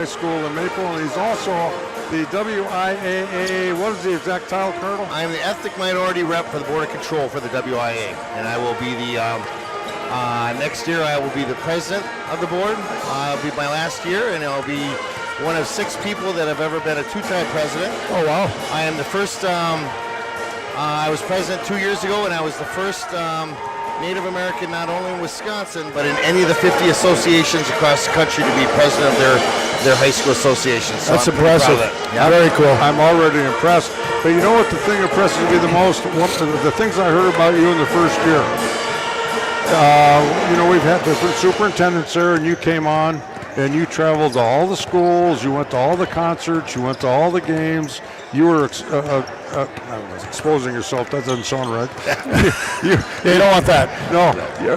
High School in Maple, and he's also the WIAA, what is the exact title, Colonel? I'm the ethnic minority rep for the Board of Control for the WIA, and I will be the, next year I will be the president of the board. It'll be my last year, and I'll be one of 6 people that have ever been a 2-time president. Oh, wow. I am the first, I was president 2 years ago, and I was the first Native American, not only in Wisconsin, but in any of the 50 associations across the country to be president of their high school associations. So that's impressive. Yep. Very cool. I'm already impressed. But you know what the thing impresses me the most? One of the things I heard about you in the first year, you know, we've had different superintendents there, and you came on, and you traveled to all the schools, you went to all the concerts, you went to all the games. You were exposing yourself. That doesn't sound right. you don't want that. No,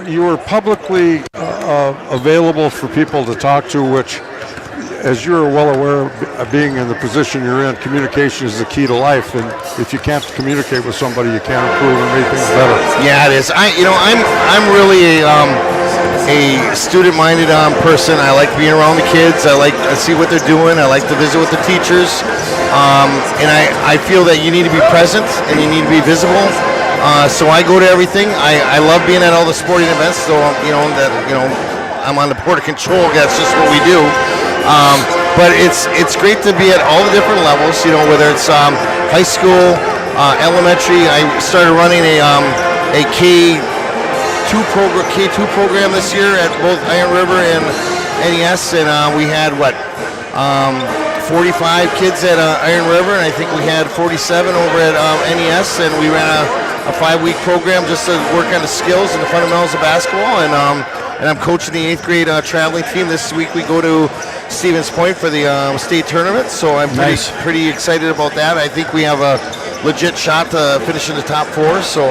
you were publicly available for people to talk to, which, as you're well aware of being in the position you're in, communication is the key to life. And if you can't communicate with somebody, you can't improve and make things better. Yeah, it is. I'm really a student-minded person. I like being around the kids. I like to see what they're doing. I like to visit with the teachers. And I feel that you need to be present and you need to be visible. So I go to everything. I love being at all the sporting events. So I'm on the Board of Control. That's just what we do. But it's great to be at all the different levels. You know, whether it's high school, elementary. I started running a K2 program this year at both Iron River and NES, and we had 45 kids at Iron River, and I think we had 47 over at NES, and we ran a 5-week program just to work on the skills and the fundamentals of basketball. And I'm coaching the 8th grade traveling team. This week we go to Stevens Point for the state tournament, so I'm pretty excited about that. I think we have a legit shot to finish in the top 4. So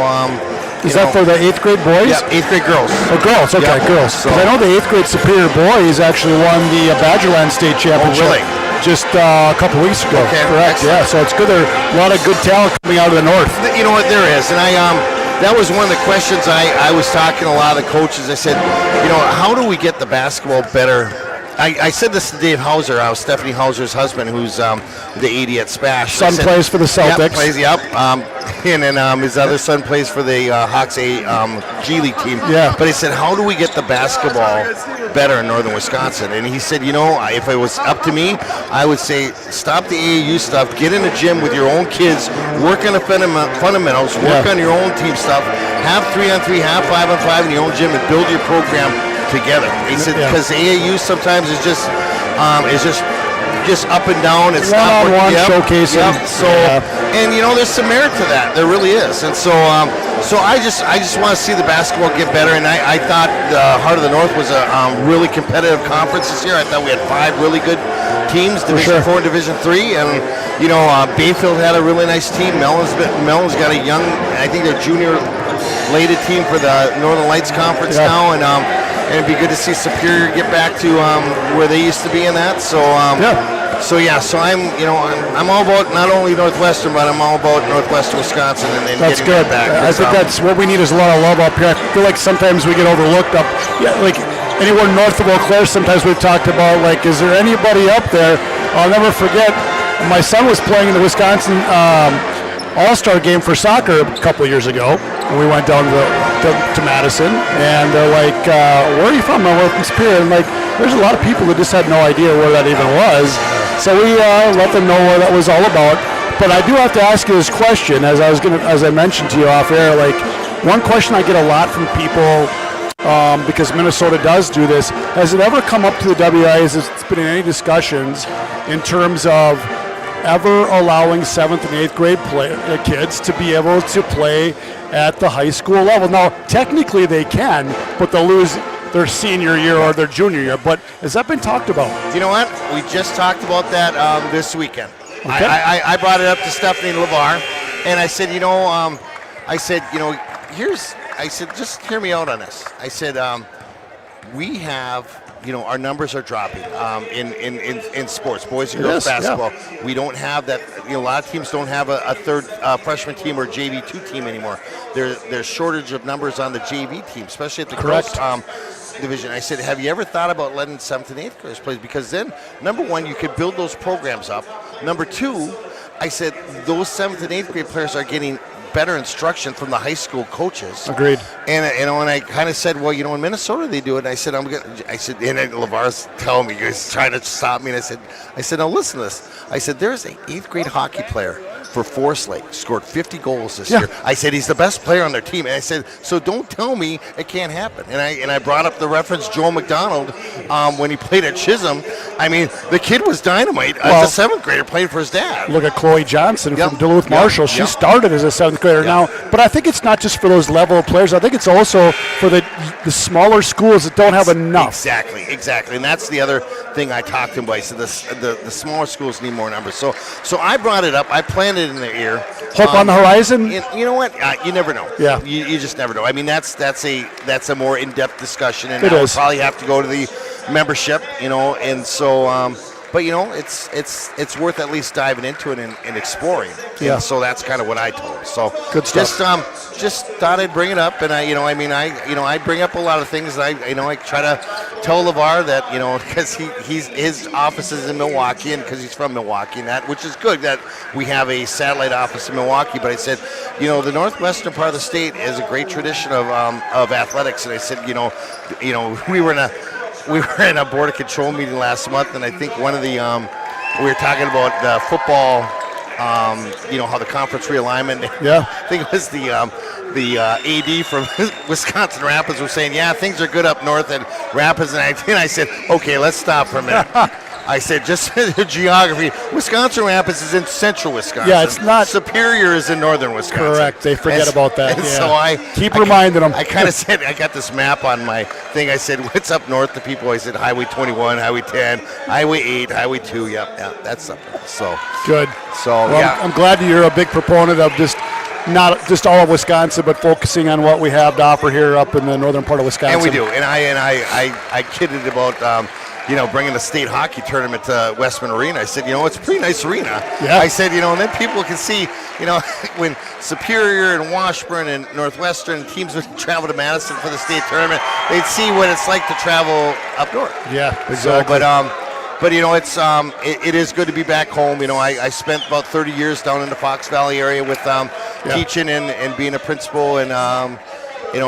is that for the 8th grade boys? Yeah, 8th grade girls. Oh, girls. Okay, yep. Girls. Because I know the 8th grade Superior boys actually won the Badgerland State Championship. Oh, really? Just a couple weeks ago. Okay, correct. Excellent. Yeah, so it's good. There are a lot of good talent coming out of the north. You know what, there is, and that was one of the questions I was talking to a lot of the coaches. I said, you know, how do we get the basketball better? I said this to Dave Hauser, Stephanie Hauser's husband, who's the AD at Spash. Son plays for the Celtics. And then his other son plays for the Hawks G League team. Yeah. But he said, how do we get the basketball better in northern Wisconsin? And he said, you know, if it was up to me, I would say stop the AAU stuff, get in the gym with your own kids, work on the fundamentals, work on your own team stuff, have 3-on-3, have 5-on-5 in your own gym, and build your program together. He said because AAU sometimes is just up and down. It's not one showcasing. Yep. So and you know there's some merit to that. There really is. And so I just want to see the basketball get better. And I thought the Heart of the North was a really competitive conference this year. I thought we had 5 really good teams, Division 4 and Division 3, and you know Bayfield had a really nice team. Mellon's got a young, I think they're junior-lated team for the Northern Lights Conference now, and it'd be good to see Superior get back to where they used to be in that. So So I'm all about not only Northwestern, but I'm all about Northwestern Wisconsin and that's getting good. that back. I think that's what we need is a lot of love up here. I feel like sometimes we get overlooked up. Yeah, like anywhere north of Eau Claire, sometimes we've talked about like, is there anybody up there? I'll never forget. My son was playing in the Wisconsin All-Star game for soccer a couple of years ago, and we went down to Madison, and they're like, where are you from? I'm from Superior. And like, there's a lot of people that just had no idea where that even was. So we let them know what that was all about. But I do have to ask you this question, as I mentioned to you off air. Like, one question I get a lot from people, because Minnesota does do this. Has it ever come up to the WIA? Has it been in any discussions in terms of ever allowing 7th and 8th grade kids to be able to play at the high school level? Now, technically they can, but they'll lose their senior year or their junior year. But has that been talked about? You know what? We just talked about that this weekend. Okay. I brought it up to Stephanie LeVar, and I said, just hear me out on this. I said, we have, our numbers are dropping in sports, boys and girls basketball. Yeah. We don't have that. A lot of teams don't have a third freshman team or JV2 team anymore. There's shortage of numbers on the JV team, especially at the girls. division. I said, have you ever thought about letting 7th and 8th graders play? Because then, number one, you could build those programs up. Number two, I said, those 7th and 8th grade players are getting better instruction from the high school coaches. Agreed. And and I kind of said, well, in Minnesota they do it. And I said, and LeVar's telling me, he's trying to stop me. And I said, now listen to this. I said, there's an 8th grade hockey player for Forest Lake, scored 50 goals this year. I said, he's the best player on their team. And I said, so don't tell me it can't happen. And I brought up the reference Joe McDonald when he played at Chisholm. I mean, the kid was dynamite as a 7th grader playing for his dad. Look at Chloe Johnson from Duluth Marshall. She started as a 7th grader now. But I think it's not just for those level of players. I think it's also for the smaller schools that don't have enough. Exactly. And that's the other thing I talked to him about. I said the smaller schools need more numbers. So I brought it up. I planted it in their ear. Hope on the horizon? You know what? You never know. Yeah. You just never know. I mean, that's a more in-depth discussion. And we'll probably have to go to the membership, and so but it's worth at least diving into it and exploring. Yeah. And so that's kind of what I told him. So good stuff. Just thought I'd bring it up, and I bring up a lot of things. I try to tell LeVar that because his office is in Milwaukee, and because he's from Milwaukee, and which is good that we have a satellite office in Milwaukee. But I said, the northwestern part of the state is a great tradition of athletics, and I said, we were in a board of control meeting last month, and I think one of the we were talking about football, how the conference realignment. Yeah. I think it was the AD from Wisconsin Rapids was saying, things are good up north at Rapids, and I said, okay, let's stop for a minute. I said, just the geography. Wisconsin Rapids is in central Wisconsin. Yeah, it's not. Superior is in northern Wisconsin. Correct. They forget about that. And so I keep reminding them. I kind of said, I got this map on my thing. I said, what's up north to people? I said, Highway 21, Highway 10, Highway 8, Highway 2. Yep, that's something. So good. So I'm glad you're a big proponent of not just all of Wisconsin, but focusing on what we have to offer here up in the northern part of Wisconsin. And we do. And I kidded about. Bringing the state hockey tournament to Westman Arena. I said, it's a pretty nice arena. Yeah. I said, and then people can see, when Superior and Washburn and Northwestern teams would travel to Madison for the state tournament, they'd see what it's like to travel up north. Yeah, exactly. So, but it's it is good to be back home. I spent about 30 years down in the Fox Valley area with teaching and being a principal and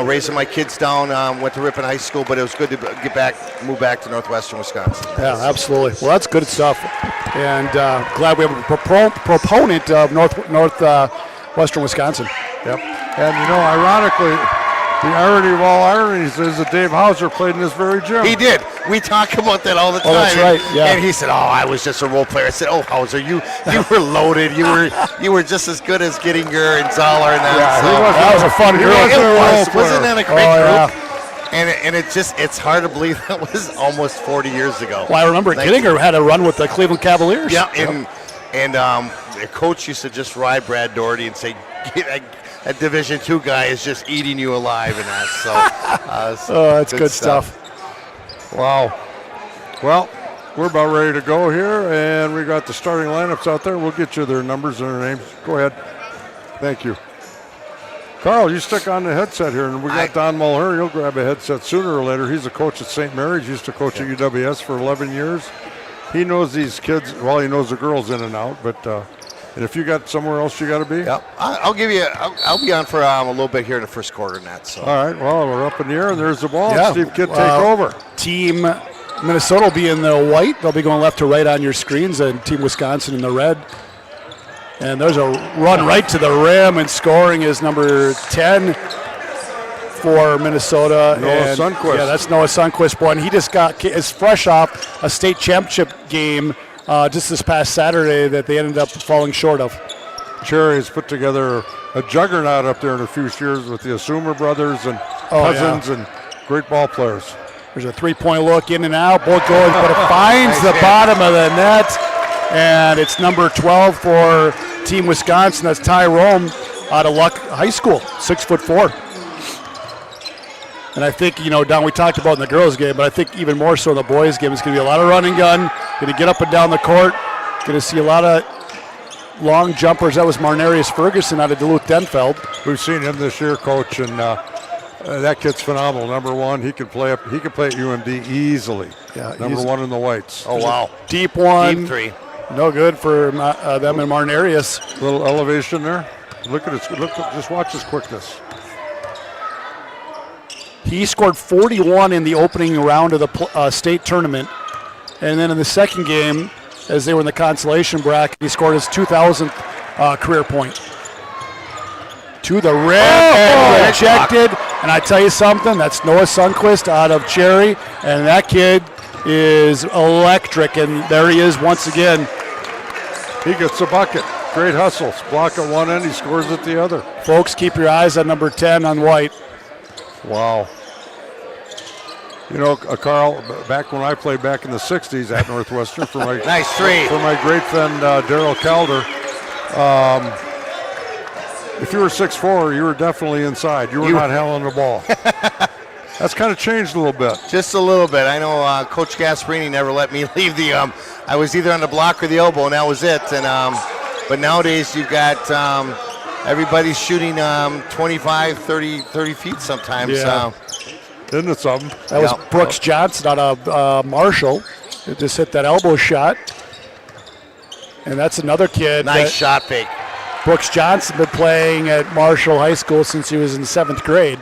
raising my kids down. Went to Ripon High School, but it was good to move back to northwestern Wisconsin. Yeah, absolutely. Well, that's good stuff, and glad we have a proponent of northwestern Wisconsin. Yep. And ironically, the irony of all ironies is that Dave Hauser played in this very gym. He did. We talk about that all the time. Oh, that's right. Yeah. And he said, I was just a role player. I said, Hauser, you were loaded. You were just as good as Gettinger and Zoller and that. Yeah, so, that was a fun group. Wasn't that a great group? And it's hard to believe that was almost 40 years ago. Well, I remember Gettinger had a run with the Cleveland Cavaliers. Yeah, and the coach used to just ride Brad Doherty and say, a Division II guy is just eating you alive and that. So, that's good stuff. Wow. Well, we're about ready to go here, and we got the starting lineups out there. We'll get you their numbers and their names. Go ahead. Thank you. Carl, you stick on the headset here, and we got Don Mulher. He'll grab a headset sooner or later. He's a coach at St. Mary's. Used to coach at UWS for 11 years. He knows these kids. Well, he knows the girls in and out, but and if you got somewhere else you got to be? Yeah, I'll be on for a little bit here in the first quarter, Nat. So. All right, well, we're up in the air, and there's the ball. Yeah. Steve Kidd take over. Team Minnesota will be in the white. They'll be going left to right on your screens, and Team Wisconsin in the red. And there's a run right to the rim, and scoring is number 10 for Minnesota. Noah Sundquist. Yeah, that's Noah Sundquist, boy. And he just is fresh off a state championship game just this past Saturday that they ended up falling short of. Cherry has put together a juggernaut up there in a few years with the Assumer brothers and cousins and great ball players. There's a three-point look in and out. Both goals, but it finds the bottom of the net. And it's number 12 for Team Wisconsin. That's Ty Rome out of Luck High School, 6'4". And I think, Don, we talked about in the girls' game, but I think even more so in the boys' game, it's going to be a lot of running gun, going to get up and down the court, going to see a lot of long jumpers. That was Marnarius Ferguson out of Duluth-Denfeld. We've seen him this year, Coach, and That kid's phenomenal. Number one, he can play up. He can play at UMD easily. Yeah, number one in the whites. Oh wow, Deep one. Deep three. No good for them in Martin Arias. Little elevation there. Look at his. Just watch his quickness. He scored 41 in the opening round of the state tournament. And then in the second game, as they were in the consolation bracket, he scored his 2,000th career point. To the rim, and rejected. And I tell you something, that's Noah Sundquist out of Cherry. And that kid is electric. And there he is once again. He gets a bucket. Great hustles. Block at one end, he scores at the other. Folks, keep your eyes on number 10 on White. Wow. You know, Carl, back when I played back in the 60s at Northwestern for my Nice three. For my great friend Daryl Calder, if you were 6'4", you were definitely inside. You were not handling the ball. That's kind of changed a little bit. Just a little bit. I know Coach Gasparini never let me leave the. I was either on the block or the elbow, and that was it. And but nowadays you've got everybody's shooting 25, 30 feet sometimes. Yeah. Isn't it something? That was Brooks Johnson out of Marshall. It just hit that elbow shot. And that's another kid. Nice shot fake. Brooks Johnson been playing at Marshall High School since he was in 7th grade.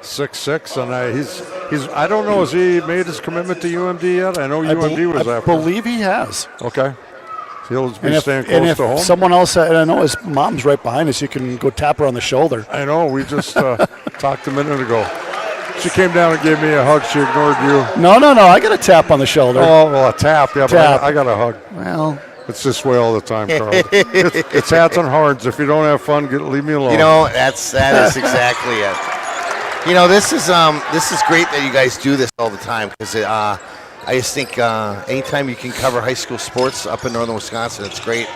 6'6", and he's. I don't know. Has he made his commitment to UMD yet? I know UMD was I after. believe he has. Okay. He'll be staying and close if to home. someone else, and I know his mom's right behind us, you can go tap her on the shoulder. I know. We just talked a minute ago. She came down and gave me a hug. She ignored you. No. I got a tap on the shoulder. Oh, well, a tap. Yeah, Tap. but I got a hug. Well, It's this way all the time, Carl. it's hats and horns. If you don't have fun, leave me alone. You know, that is exactly it. You know, this is great that you guys do this all the time because I just think anytime you can cover high school sports up in northern Wisconsin, it's great.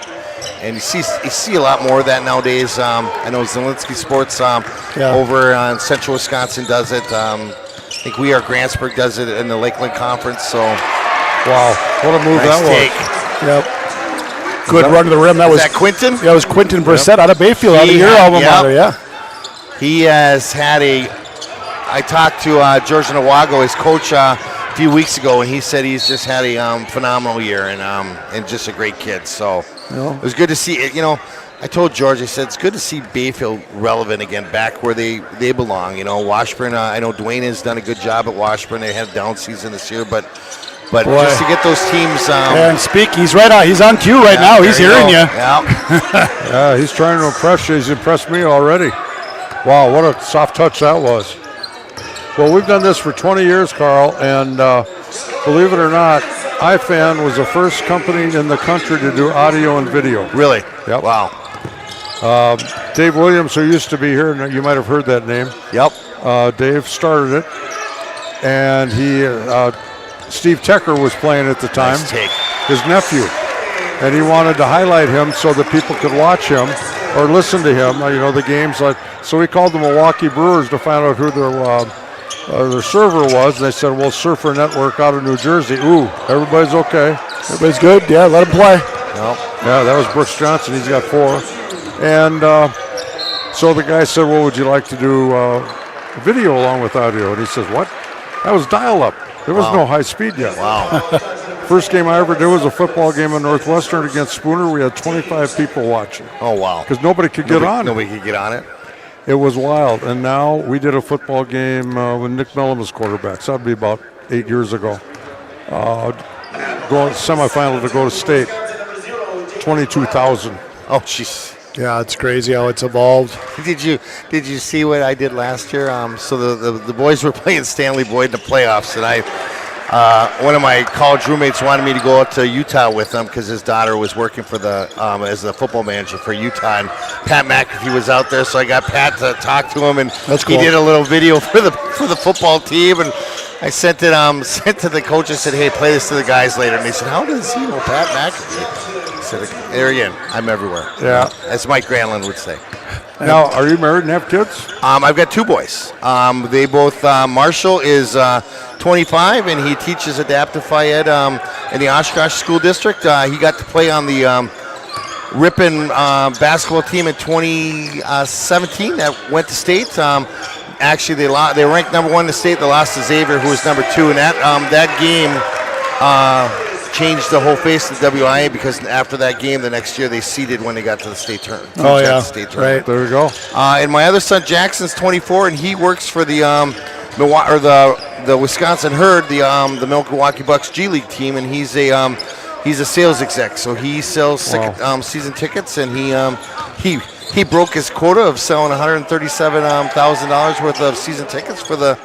And you see a lot more of that nowadays. I know Zelensky Sports over in central Wisconsin does it. I think We Are Grantsburg does it in the Lakeland Conference. So, wow, what a move nice that take. was. yep. Good run to the rim. That was Quinton? That was Quinton Brissett out of Bayfield, out of your alma mater, yeah. He has had I talked to George Nawago, his coach, a few weeks ago, and he said he's just had a phenomenal year and just a great kid. So it was good to see it. You know, I told George, I said it's good to see Bayfield relevant again, back where they belong. You know, Washburn. I know Dwayne has done a good job at Washburn. They had a down season this year, but just to get those teams. And he's right on. He's on cue right now. He's hearing you. Yeah. Yeah, he's trying to impress you. He's impressed me already. Wow, what a soft touch that was. Well, we've done this for 20 years, Carl, and believe it or not, iFan was the first company in the country to do audio and video. Really? Yep. Wow. Dave Williams, who used to be here, you might have heard that name. Yep. Dave started it, and Steve Tecker was playing at the time, Nice take. his nephew, and he wanted to highlight him so that people could watch him or listen to him, the games. So he called the Milwaukee Brewers to find out who their server was, and they said, well, Surfer Network out of New Jersey. Ooh, everybody's okay. Everybody's good? Yeah, let him play. Yeah, that was Brooks Johnson. He's got 4. And so the guy said, well, would you like to do video along with audio? And he says, what? That was dial-up. There was no high speed yet. Wow. First game I ever did was a football game in Northwestern against Spooner. We had 25 people watching. Oh, wow. Because nobody could get on. Nobody could get on it. It was wild. And now we did a football game when Nick Mellon was quarterback. So that'd be about 8 years ago. Going semifinal to go to state. 22,000. Oh, jeez. Yeah, it's crazy how it's evolved. Did you see what I did last year? So the boys were playing Stanley Boyd in the playoffs, and one of my college roommates wanted me to go out to Utah with him because his daughter was working for as the football manager for Utah, and Pat McAfee was out there, so I got Pat to talk to him, and he did a little video for the football team, and I sent to the coach and said, hey, play this to the guys later, and they said, how does he know Pat McAfee? I said, there again, I'm everywhere. Yeah. As Mike Granlund would say. Now, are you married and have kids? I've got 2 boys. They both, Marshall is 25, and he teaches adaptive Phi Ed in the Oshkosh School District. He got to play on the Ripon basketball team in 2017 that went to state. actually they ranked number 1 in the state. They lost to Xavier, who was number 2, and that game changed the whole face of the WIA because after that game, the next year they seeded when they got to the state tournament. Oh yeah, right. There we go. And my other son Jackson's 24, and he works for the the Wisconsin Herd, the Milwaukee Bucks G League team, and he's a sales exec. So he sells season tickets, and he broke his quota of selling $137,000 worth of season tickets for the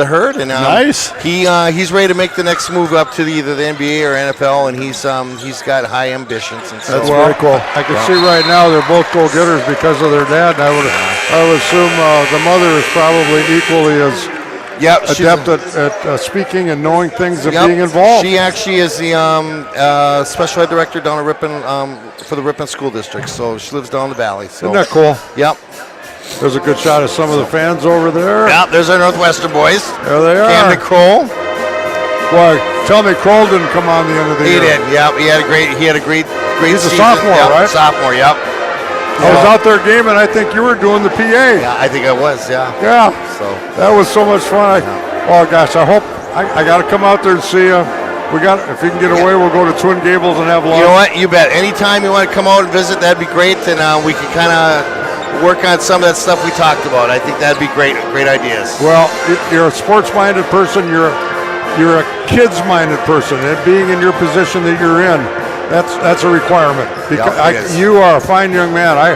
Herd, and nice. He's ready to make the next move up to either the NBA or NFL, and he's got high ambitions. And so that's very cool. I can see right now they're both go-getters because of their dad. And I would assume the mother is probably equally as adept at speaking and knowing things and being involved. She actually is the special ed director down at Ripon for the Ripon School District. So she lives down the valley. So. Isn't that cool? Yep. There's a good shot of some of the fans over there. Yeah, there's our Northwestern boys. There they are. Camden Kroll. Boy, tell me Kroll didn't come on the end of the year. He did. Yeah, he had a great He's season. A sophomore, right? Sophomore. Yep. I was out there gaming. I think you were doing the PA. Yeah, I think I was. Yeah. Yeah. So that was so much fun. Oh gosh, I hope I got to come out there and see you. If you can get away, we'll go to Twin Gables and have lunch. You know what? You bet. Anytime you want to come out and visit, that'd be great, and we can kind of work on some of that stuff we talked about. I think that'd be great ideas. Well, you're a sports-minded person. You're a kids-minded person, and being in your position that you're in, that's a requirement. Because you are a fine young man. I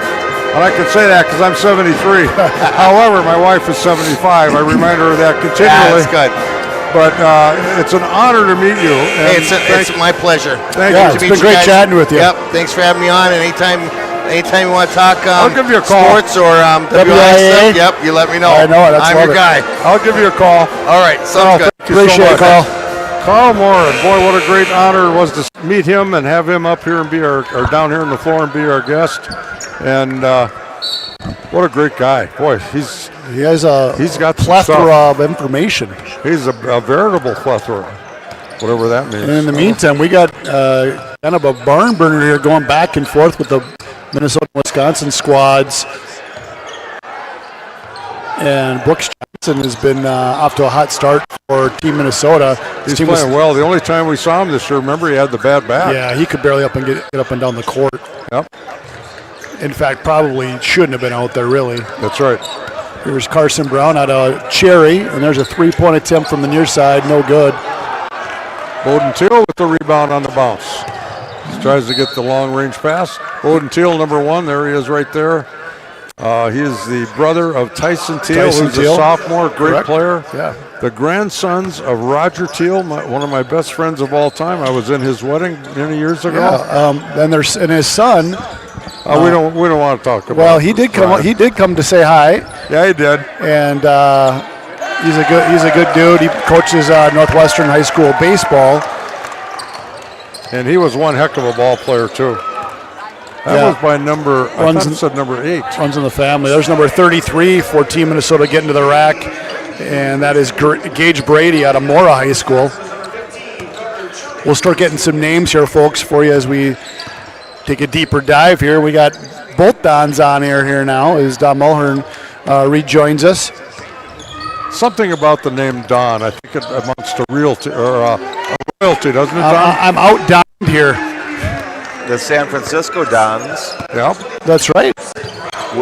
can say that because I'm 73. However, my wife is 75. I remind her of that continually. Yeah, that's good. But it's an honor to meet you. Hey, it's my pleasure. Thank you. It's been great chatting with you. Yep. Thanks for having me on. Anytime you want to talk I'll give you a call. Sports or WIA stuff, yep, you let me know. I know it. I'm your guy. I'll give you a call. All right. Sounds good. Appreciate it, Carl. Carl Morin, boy, what a great honor it was to meet him and have him up here and be or down here on the floor and be our guest. And what a great guy. Boy, he's got plethora of information. He's a veritable plethora, whatever that means. And in the meantime, we got kind of a barn burner here going back and forth with the Minnesota-Wisconsin squads. And Brooks Johnson has been off to a hot start for Team Minnesota. He's playing well. The only time we saw him this year, remember, he had the bad back. Yeah, he could barely get up and down the court. Yep. In fact, probably shouldn't have been out there, really. That's right. Here's Carson Brown out of Cherry, and there's a three-point attempt from the near side, no good. Bowden Teal with the rebound on the bounce. He tries to get the long-range pass. Bowden Teal, number 1, there he is right there. He is the brother of Tyson Teal, who's a sophomore, great player. Yeah. The grandsons of Roger Teal, one of my best friends of all time. I was in his wedding many years ago. Yeah. And his son. We don't want to talk about. Well, he did come. He did come to say hi. Yeah, he did. And he's a good dude. He coaches Northwestern High School baseball. And he was one heck of a ball player too. That was by number. I thought it said number 8. Runs in the family. There's number 33 for Team Minnesota getting to the rack, and that is Gage Brady out of Mora High School. We'll start getting some names here, folks, for you as we take a deeper dive here. We got both Dons on air here now as Don Mulhern rejoins us. Something about the name Don, I think it amounts to realty or royalty, doesn't it, Don? I'm outdonned here. The San Francisco Dons. Yep. That's right.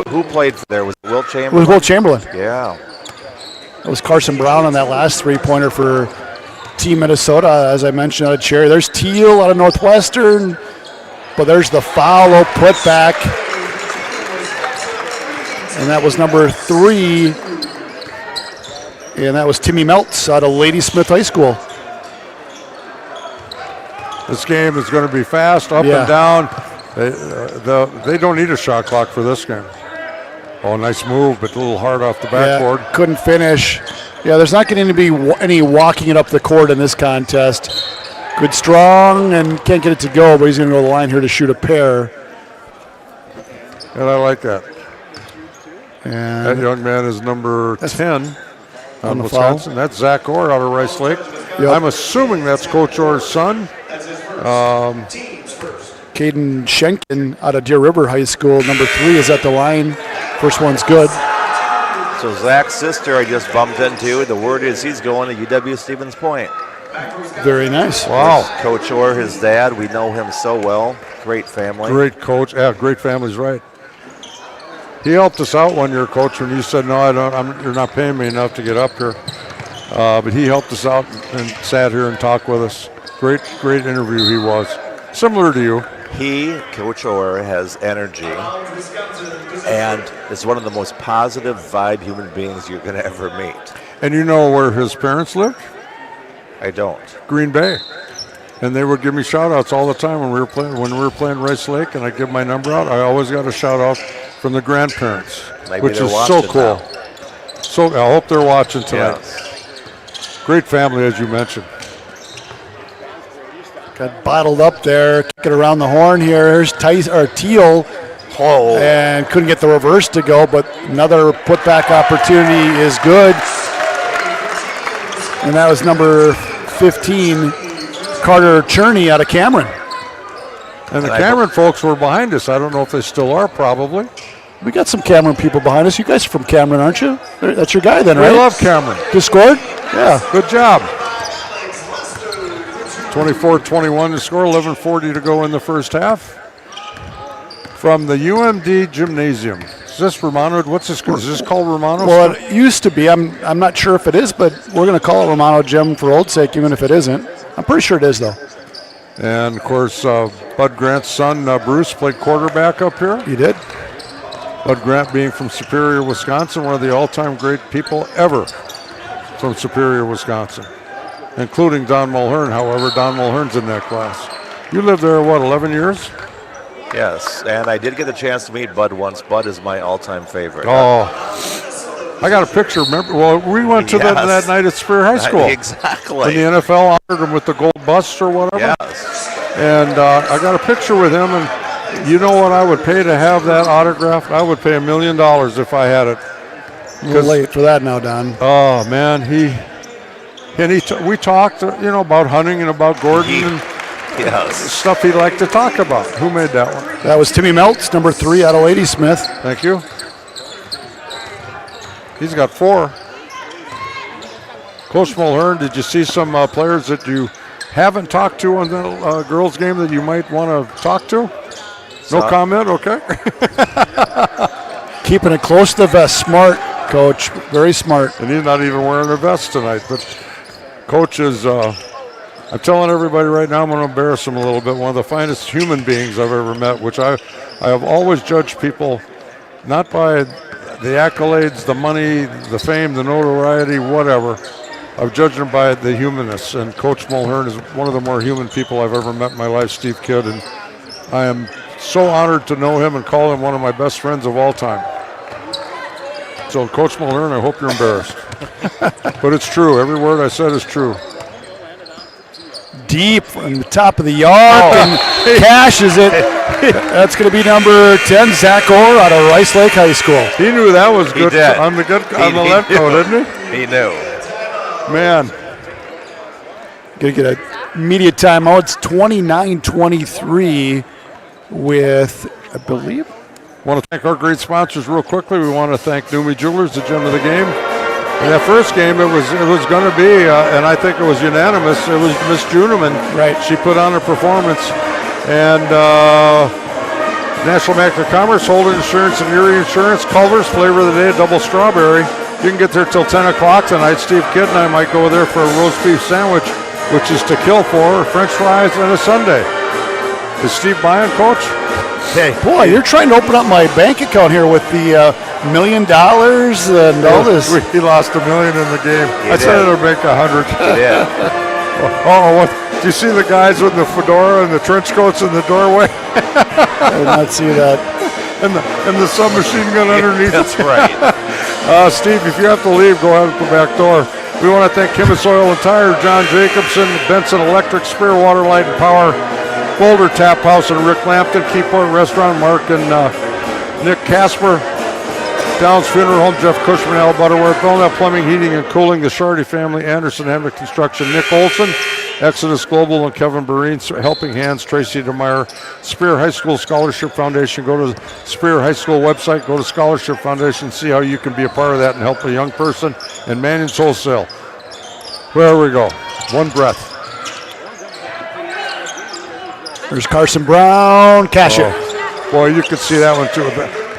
Who played there? Was it Will Chamberlain? It was Will Chamberlain. Yeah. It was Carson Brown on that last three-pointer for Team Minnesota, as I mentioned, out of Cherry. There's Teal out of Northwestern. But there's the foul putback. And that was number 3. And that was Timmy Meltz out of Ladysmith High School. This game is going to be fast, up and down. They don't need a shot clock for this game. Oh, nice move, but a little hard off the backboard. Yeah, couldn't finish. Yeah, there's not going to be any walking it up the court in this contest. Good strong and can't get it to go, but he's going to go to the line here to shoot a pair. And I like that. And that young man is number 10 on Wisconsin. Foul. That's Zach Orr out of Rice Lake. Yep. I'm assuming that's Coach Orr's son. Caden Schenken out of Deer River High School. Number 3 is at the line. First one's good. So Zach's sister I just bumped into. The word is he's going to UW Stevens Point. Very nice. Wow. Coach Orr, his dad, we know him so well. Great family. Great coach. Yeah, great family's right. He helped us out one year, Coach, when you said, no, I don't. You're not paying me enough to get up here. But he helped us out and sat here and talked with us. Great interview he was. Similar to you. He, Coach Orr, has energy and is one of the most positive vibe human beings you're going to ever meet. And you know where his parents lived? I don't. Green Bay. And they would give me shout-outs all the time when we were playing Rice Lake, and I give my number out. I always got a shout-out from the grandparents, Maybe which they're is so watching cool. now. So I hope they're watching tonight. Yes. Great family, as you mentioned. Got bottled up there. Kick it around the horn here. Here's Teal. Oh. And couldn't get the reverse to go, but another putback opportunity is good. And that was number 15, Carter Cherney out of Cameron. And the Cameron folks were behind us. I don't know if they still are, probably. We got some Cameron people behind us. You guys are from Cameron, aren't you? That's your guy then, We right? love Cameron. Just scored? Yeah. Good job. 24-21 to score, 11:40 to go in the first half. From the UMD Gymnasium. Is this Romano? Is this called Romano? Well, it used to be. I'm not sure if it is, but we're going to call it Romano Gym for old sake, even if it isn't. I'm pretty sure it is, though. And, of course, Bud Grant's son, Bruce, played quarterback up here. He did. Bud Grant being from Superior, Wisconsin, one of the all-time great people ever from Superior, Wisconsin, including Don Mulhern. However, Don Mulhern's in that class. You lived there, 11 years? Yes, and I did get the chance to meet Bud once. Bud is my all-time favorite. Oh, I got a picture. Remember? Well, we went to that night at Superior High School. Exactly. And the NFL honored him with the gold bust or whatever. Yes. And I got a picture with him, and you know what I would pay to have that autograph? I would pay $1 million if I had it. A little late for that now, Don. Oh man, we talked, about hunting and about Gordon and stuff he liked to talk about. Who made that one? That was Timmy Meltz, number 3 out of Lady Smith. Thank you. He's got 4. Coach Mulhern, did you see some players that you haven't talked to on the girls' game that you might want to talk to? No comment, okay. Keeping it close to the vest. Smart, Coach. Very smart. And he's not even wearing a vest tonight. But Coach is, I'm telling everybody right now, I'm going to embarrass him a little bit. One of the finest human beings I've ever met, which I have always judged people not by the accolades, the money, the fame, the notoriety, whatever. I've judged them by the humanness. And Coach Mulhern is one of the more human people I've ever met in my life, Steve Kidd. And I am so honored to know him and call him one of my best friends of all time. So, Coach Mulhern, I hope you're embarrassed. But it's true. Every word I said is true. Deep from the top of the arc and cashes it. That's going to be number 10, Zach Orr out of Rice Lake High School. He knew that was good. He did. On the left toe, didn't he? He knew. Man. Going to get a media timeout. It's 29-23 with, I believe. Want to thank our great sponsors real quickly. We want to thank Numi Jewelers, the gem of the game. In that first game, it was going to be, and I think it was unanimous. It was Miss Juneman. Right. She put on a performance, and National Bank of Commerce, Holden Insurance and Erie Insurance, Culver's flavor of the day, double strawberry. You can get there till 10 o'clock tonight. Steve Kidd and I might go there for a roast beef sandwich, which is to kill for, French fries, and a sundae. Is Steve buying, Coach? Hey, boy, you're trying to open up my bank account here with the $1 million and all this. He lost $1 million in the game. I said it'll make 100. Yeah. Oh, what? Do you see the guys with the fedora and the trench coats in the doorway? I did not see that. and the submachine gun underneath. That's right. Steve, if you have to leave, go out the back door. We want to thank Kimmis Oil and Tire, John Jacobson, Benson Electric, Spear Water, Light and Power, Boulder Tap House, and Rick Lampton, Keyport Restaurant, Mark and Nick Casper, Downs Funeral Home, Jeff Cushman, Al Butterworth, Belknap Plumbing, Heating and Cooling, the Shardy family, Anderson Henry Construction, Nick Olson, Exodus Global and Kevin Barine, Helping Hands, Tracy DeMeyer, Spear High School Scholarship Foundation. Go to Spear High School website, go to Scholarship Foundation, see how you can be a part of that and help a young person. And Manning's Wholesale. There we go. One breath. There's Carson Brown, cash it. Boy, you could see that one too.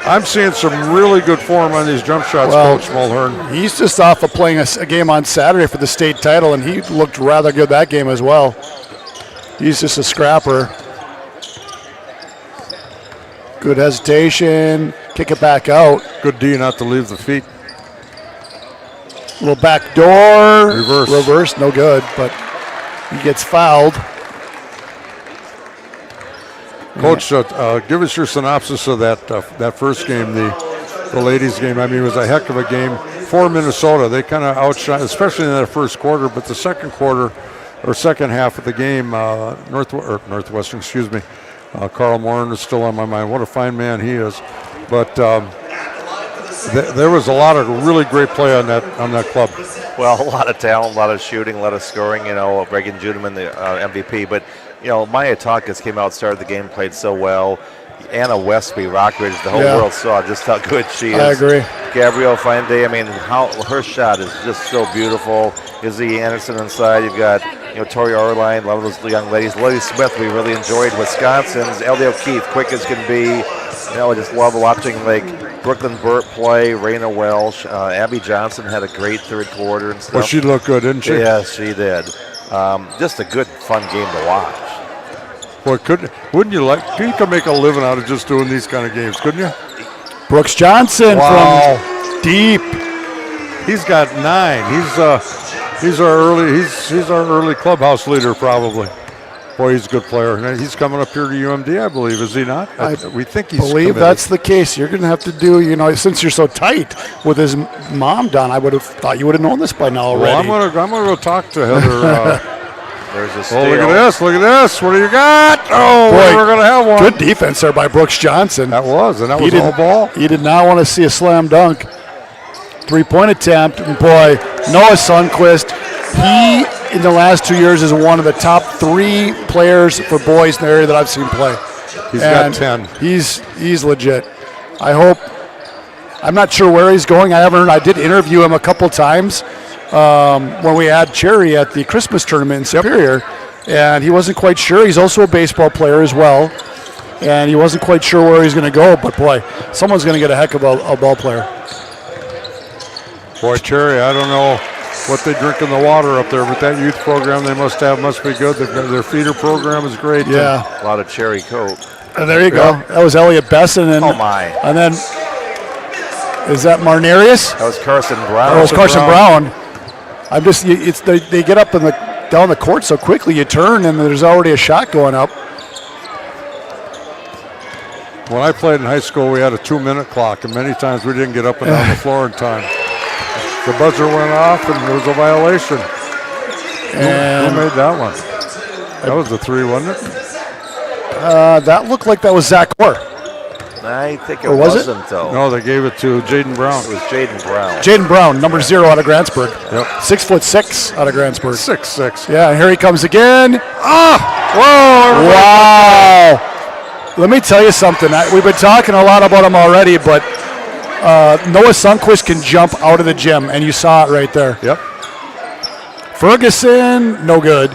I'm seeing some really good form on these jump shots, Coach Mulhern. He's just off of playing a game on Saturday for the state title, and he looked rather good that game as well. He's just a scrapper. Good hesitation, kick it back out. Good D not to leave the feet. Little back door. Reverse, no good, but he gets fouled. Coach, give us your synopsis of that first game, the ladies' game. I mean, it was a heck of a game for Minnesota. They kind of outshined, especially in that first quarter, but the second quarter or second half of the game, Northwestern, Carl Morin is still on my mind. What a fine man he is. But there was a lot of really great play on that club. Well, a lot of talent, a lot of shooting, a lot of scoring. Reagan Judeman, the MVP, but. Maya Tonkas came out, started the game, played so well. Anna Westby, Rockridge, the whole world saw just how good she is. I agree. Gabrielle Feinday, I mean, her shot is just so beautiful. Izzy Anderson inside. You've got, Tori Orline, a lot of those young ladies. Lily Smith, we really enjoyed. Wisconsin's Ellie O'Keefe, quick as can be. I just love watching Brooklyn Burt play. Raina Welsh, Abby Johnson had a great third quarter and stuff. Well, she looked good, didn't she? Yes, she did. Just a good, fun game to watch. Boy, wouldn't you you could make a living out of just doing these kind of games, couldn't you? Brooks Johnson from deep. He's got 9. He's our early clubhouse leader probably. Boy, he's a good player. And he's coming up here to UMD, I believe, is he not? We think he's believe committed. That's the case. You're going to have to do, since you're so tight with his mom, Don, I would have thought you would have known this by now already. Well, I'm gonna go talk to Heather. There's a steal. Oh, look at this! Look at this! What do you got? Oh, boy, we're gonna have one. Good defense there by Brooks Johnson. That was all ball. He did not want to see a slam dunk. 3-point attempt, and boy, Noah Sundquist. He in the last 2 years is one of the top 3 players for boys in the area that I've seen play. He's got 10. He's legit. I'm not sure where he's going. I did interview him a couple times when we had Cherry at the Christmas tournament in Superior, and he wasn't quite sure. He's also a baseball player as well, and he wasn't quite sure where he's going to go. But boy, someone's going to get a heck of a ball player. Boy, Cherry, I don't know what they drink in the water up there, but that youth program they must be good. Their feeder program is great. Yeah, a lot of Cherry Coke. There you go. That was Elliot Besson, and and then is that Marnarius? That was Carson Brown. That was Carson Brown. I'm just they get up down the court so quickly. You turn and there's already a shot going up. When I played in high school, we had a 2-minute clock, and many times we didn't get up and down the floor in time. The buzzer went off, and there was a violation. And who made that one? That was a 3, wasn't it? That looked like that was Zach Orr. I think it wasn't, though. No, they gave it to Jaden Brown. It was Jaden Brown. Jaden Brown, number 0 out of Grantsburg. Yep. 6'6" out of Grantsburg. 6'6". Yeah, and here he comes again. Whoa! Wow! Let me tell you something. We've been talking a lot about him already, but Noah Sundquist can jump out of the gym, and you saw it right there. Yep. Ferguson, no good.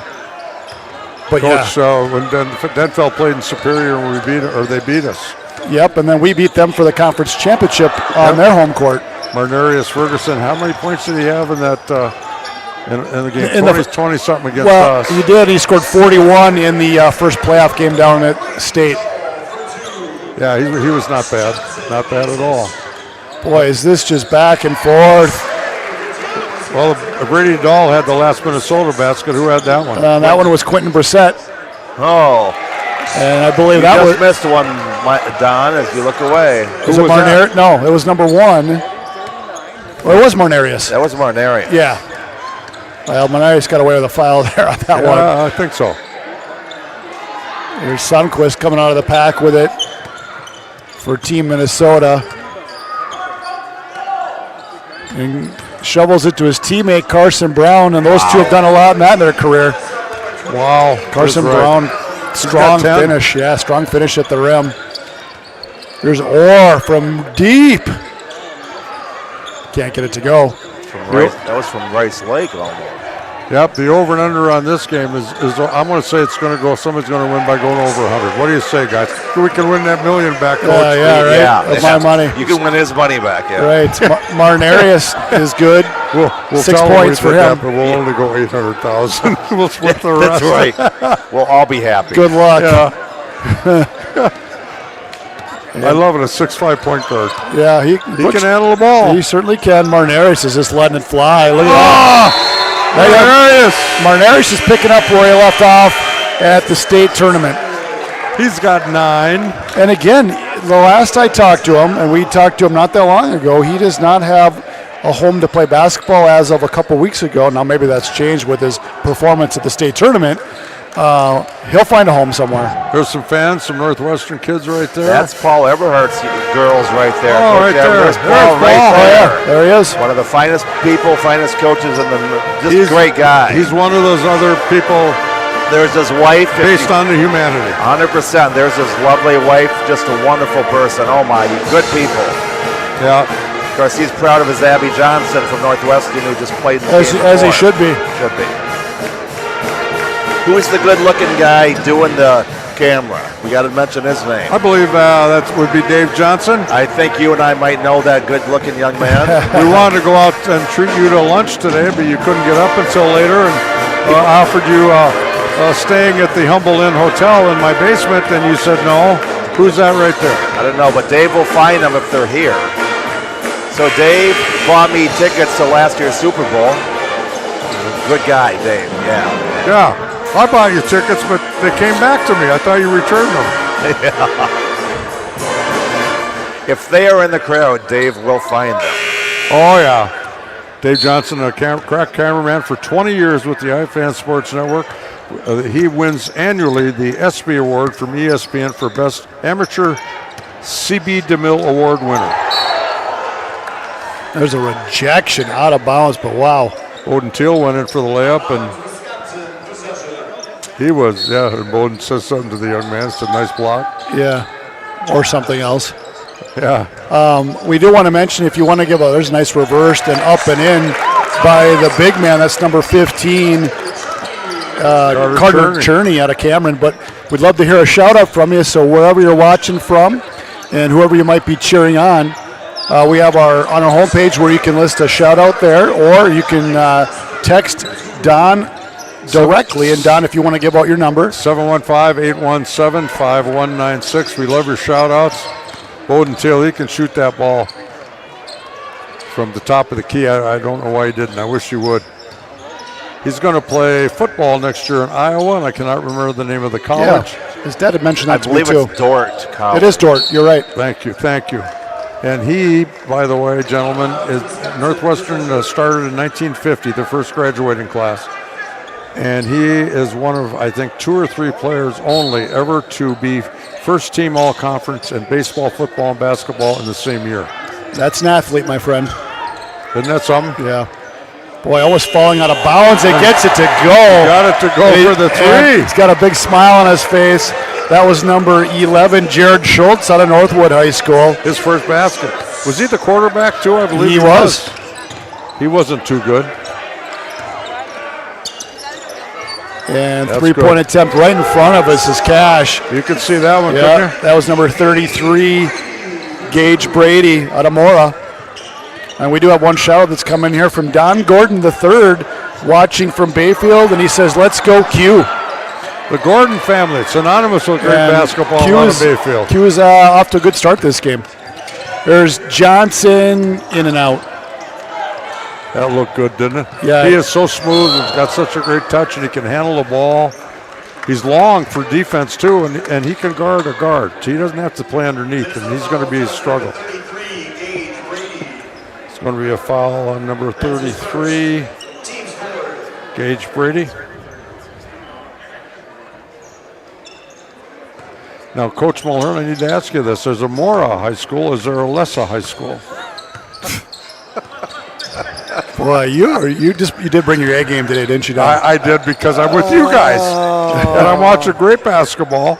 But Coach, when Denfeld played in Superior, and they beat us. Yep, and then we beat them for the conference championship on their home court. Marnarius Ferguson, how many points did he have in that in the game? 20-something against us. He did. He scored 41 in the first playoff game down at State. Yeah, he was not bad. Not bad at all. Boy, is this just back and forth. Well, Brady Dahl had the last Minnesota basket. Who had that one? That one was Quentin Brissett. Oh. And I believe you that just missed one, Don, as you look away. Was it Marnarius? No, it was number 1. Well, it was Marnarius. That was Marnarius. Yeah. Well, Marnarius got away with a foul there on that one. Yeah, I think so. Here's Sundquist coming out of the pack with it for Team Minnesota. And shovels it to his teammate Carson Brown, and those two have done a lot in their career. Wow. Carson That's right. Brown, strong got 10. finish. Yeah, strong finish at the rim. There's Orr from deep. Can't get it to go. That was from Rice Lake almost. Yep, the over and under on this game is I'm going to say it's going to go, somebody's going to win by going over 100. What do you say, guys? We can win that million back, Coach. Yeah, right. Yeah, Of my money. You can win his money back, yeah. Right. Martinarius is good. We'll 6 tell him we points for did that, him. but we'll only go 800,000. We'll split the rest. That's right. We'll all be happy. Good luck. Yeah. I love it, a 6'5" point guard. Yeah, he He can handle the ball. He certainly can. Martinarius is just letting it fly. Look at that. Martinarius is picking up where he left off at the state tournament. He's got 9. And again, the last I talked to him, and we talked to him not that long ago, he does not have a home to play basketball as of a couple weeks ago. Now maybe that's changed with his performance at the state tournament. He'll find a home somewhere. There's some fans, some Northwestern kids right there. That's Paul Eberhardt's girls right there. Oh, Coach right there. There's Paul There's right Paul. there. Oh, yeah, there he is. One of the finest people, finest coaches, and just He's- a great guy. He's one of those other people There's his wife. based on the humanity. 100%. There's his lovely wife, just a wonderful person. Oh my, good people. Yeah. Of course, he's proud of his Abby Johnson from Northwestern, who just played in the game As he before. should be. Should be. Who's the good-looking guy doing the camera? We got to mention his name. I believe that would be Dave Johnson. I think you and I might know that good-looking young man. We wanted to go out and treat you to lunch today, but you couldn't get up until later, and offered you staying at the Humble Inn Hotel in my basement, and you said no. Who's that right there? I don't know, but Dave will find them if they're here. So Dave bought me tickets to last year's Super Bowl. Good guy, Dave. Yeah. Yeah. I bought you tickets, but they came back to me. I thought you returned them. If they are in the crowd, Dave will find them. Oh, yeah. Dave Johnson, a crack cameraman for 20 years with the iFan Sports Network. He wins annually the ESPY Award from ESPN for Best Amateur CB DeMille Award winner. There's a rejection out of bounds, but wow. Bowden Teal went in for the layup, and he was, and Bowden says something to the young man. It's a nice block. Yeah, or something else. Yeah. We do want to mention, if you want to give there's a nice reversed and up and in by the big man. That's number 15, Carter Cherney out of Cameron. But we'd love to hear a shout out from you. So wherever you're watching from and whoever you might be cheering on, we have on our homepage where you can list a shout out there, or you can text Don directly. And Don, if you want to give out your number. 715-817-5196. We love your shout outs. Bowden Teal, he can shoot that ball from the top of the key. I don't know why he didn't. I wish he would. He's going to play football next year in Iowa, and I cannot remember the name of the college. Yeah, his dad had mentioned that I to me believe too. it's Dort College. It is Dort. You're right. Thank you. And he, by the way, gentlemen, is Northwestern started in 1950, their first graduating class. And he is one of, I think, 2 or 3 players only ever to be first team all-conference in baseball, football, and basketball in the same year. That's an athlete, my friend. Isn't that something? Yeah. Boy, almost falling out of bounds. It gets it to go. Got it to go for the 3. He's got a big smile on his face. That was number 11, Jared Schultz out of Northwood High School. His first basket. Was he the quarterback too? I believe He was. He wasn't too good. And That's three-point good. attempt right in front of us is Cash. You could see that one, Yeah, couldn't you? that was number 33, Gage Brady out of Mora. And we do have one shout that's coming here from Don Gordon III, watching from Bayfield, and he says, "Let's go Q." The Gordon family, synonymous with great And basketball Q out is- of Bayfield. Q is off to a good start this game. There's Johnson in and out. That looked good, didn't it? Yeah. He is so smooth and got such a great touch, and he can handle the ball. He's long for defense, too, and he can guard a guard. So he doesn't have to play underneath, and he's going to be a struggle. It's going to be a foul on number 33, Gage Brady. Now, Coach Mulhern, I need to ask you this. There's a Mora High School. Is there a Lessa High School? Boy, you did bring your A game today, didn't you, Don? I did because I'm with you guys, and I'm watching great basketball.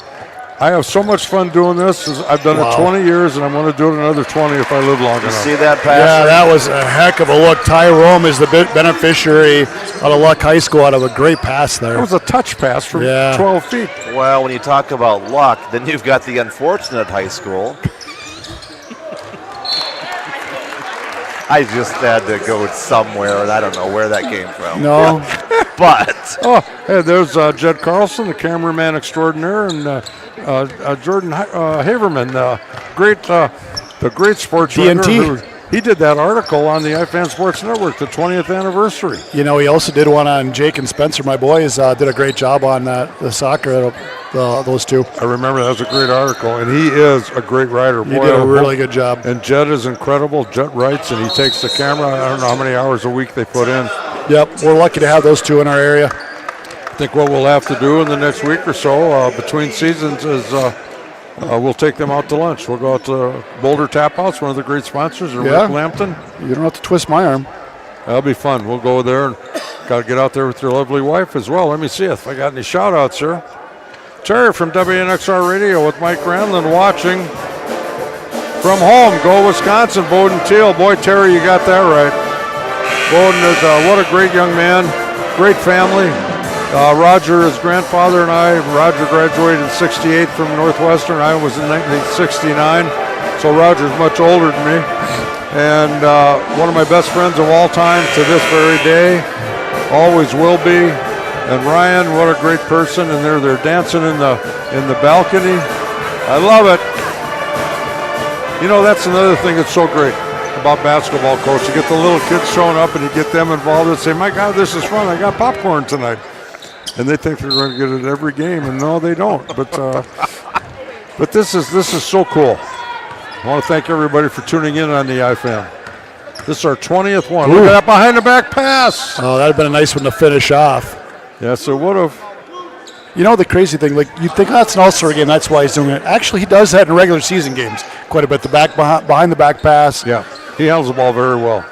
I have so much fun doing this. I've done it 20 years, and I'm going to do it another 20 if I live long enough. See that pass? Yeah, that was a heck of a look. Tyrone is the beneficiary out of Luck High School out of a great pass there. That was a touch pass from 12 feet. Well, when you talk about luck, then you've got the unfortunate high school. I just had to go somewhere, and I don't know where that came from. No. But. Oh, hey, there's Jed Carlson, the cameraman extraordinaire, and Jordan Haverman, the great sports writer. He did that article on the iFan Sports Network, the 20th anniversary. You know, he also did one on Jake and Spencer, my boys. Did a great job on the soccer, those two. I remember that was a great article, and he is a great writer. He did a really good job. And Jed is incredible. Jed writes, and he takes the camera. I don't know how many hours a week they put in. Yep, we're lucky to have those two in our area. I think what we'll have to do in the next week or so between seasons is we'll take them out to lunch. We'll go out to Boulder Tap House, one of the great sponsors, or Rick Lampton. You don't have to twist my arm. That'll be fun. We'll go there and got to get out there with your lovely wife as well. Let me see if I got any shout-outs here. Terry from WNXR Radio with Mike Randlin watching from home. Go Wisconsin, Bowden Teal. Boy, Terry, you got that right. Bowden is what a great young man, great family. Roger, his grandfather, and Roger graduated in '68 from Northwestern. I was in 1969, so Roger's much older than me. And one of my best friends of all time to this very day, always will be. And Ryan, what a great person! And they're dancing in the balcony. I love it. You know, that's another thing that's so great about basketball, coach. You get the little kids showing up, and you get them involved and say, "My God, this is fun! I got popcorn tonight." And they think they're going to get it every game, and no, they don't. But this is so cool. I want to thank everybody for tuning in on the iFan. This is our 20th one. Ooh. Look at that behind the back pass. Oh, that'd have been a nice one to finish off. Yes, it would have. You know the crazy thing, like you think that's an all-star game, that's why he's doing it. Actually, he does that in regular season games quite a bit. The behind the back pass. Yeah, he handles the ball very well.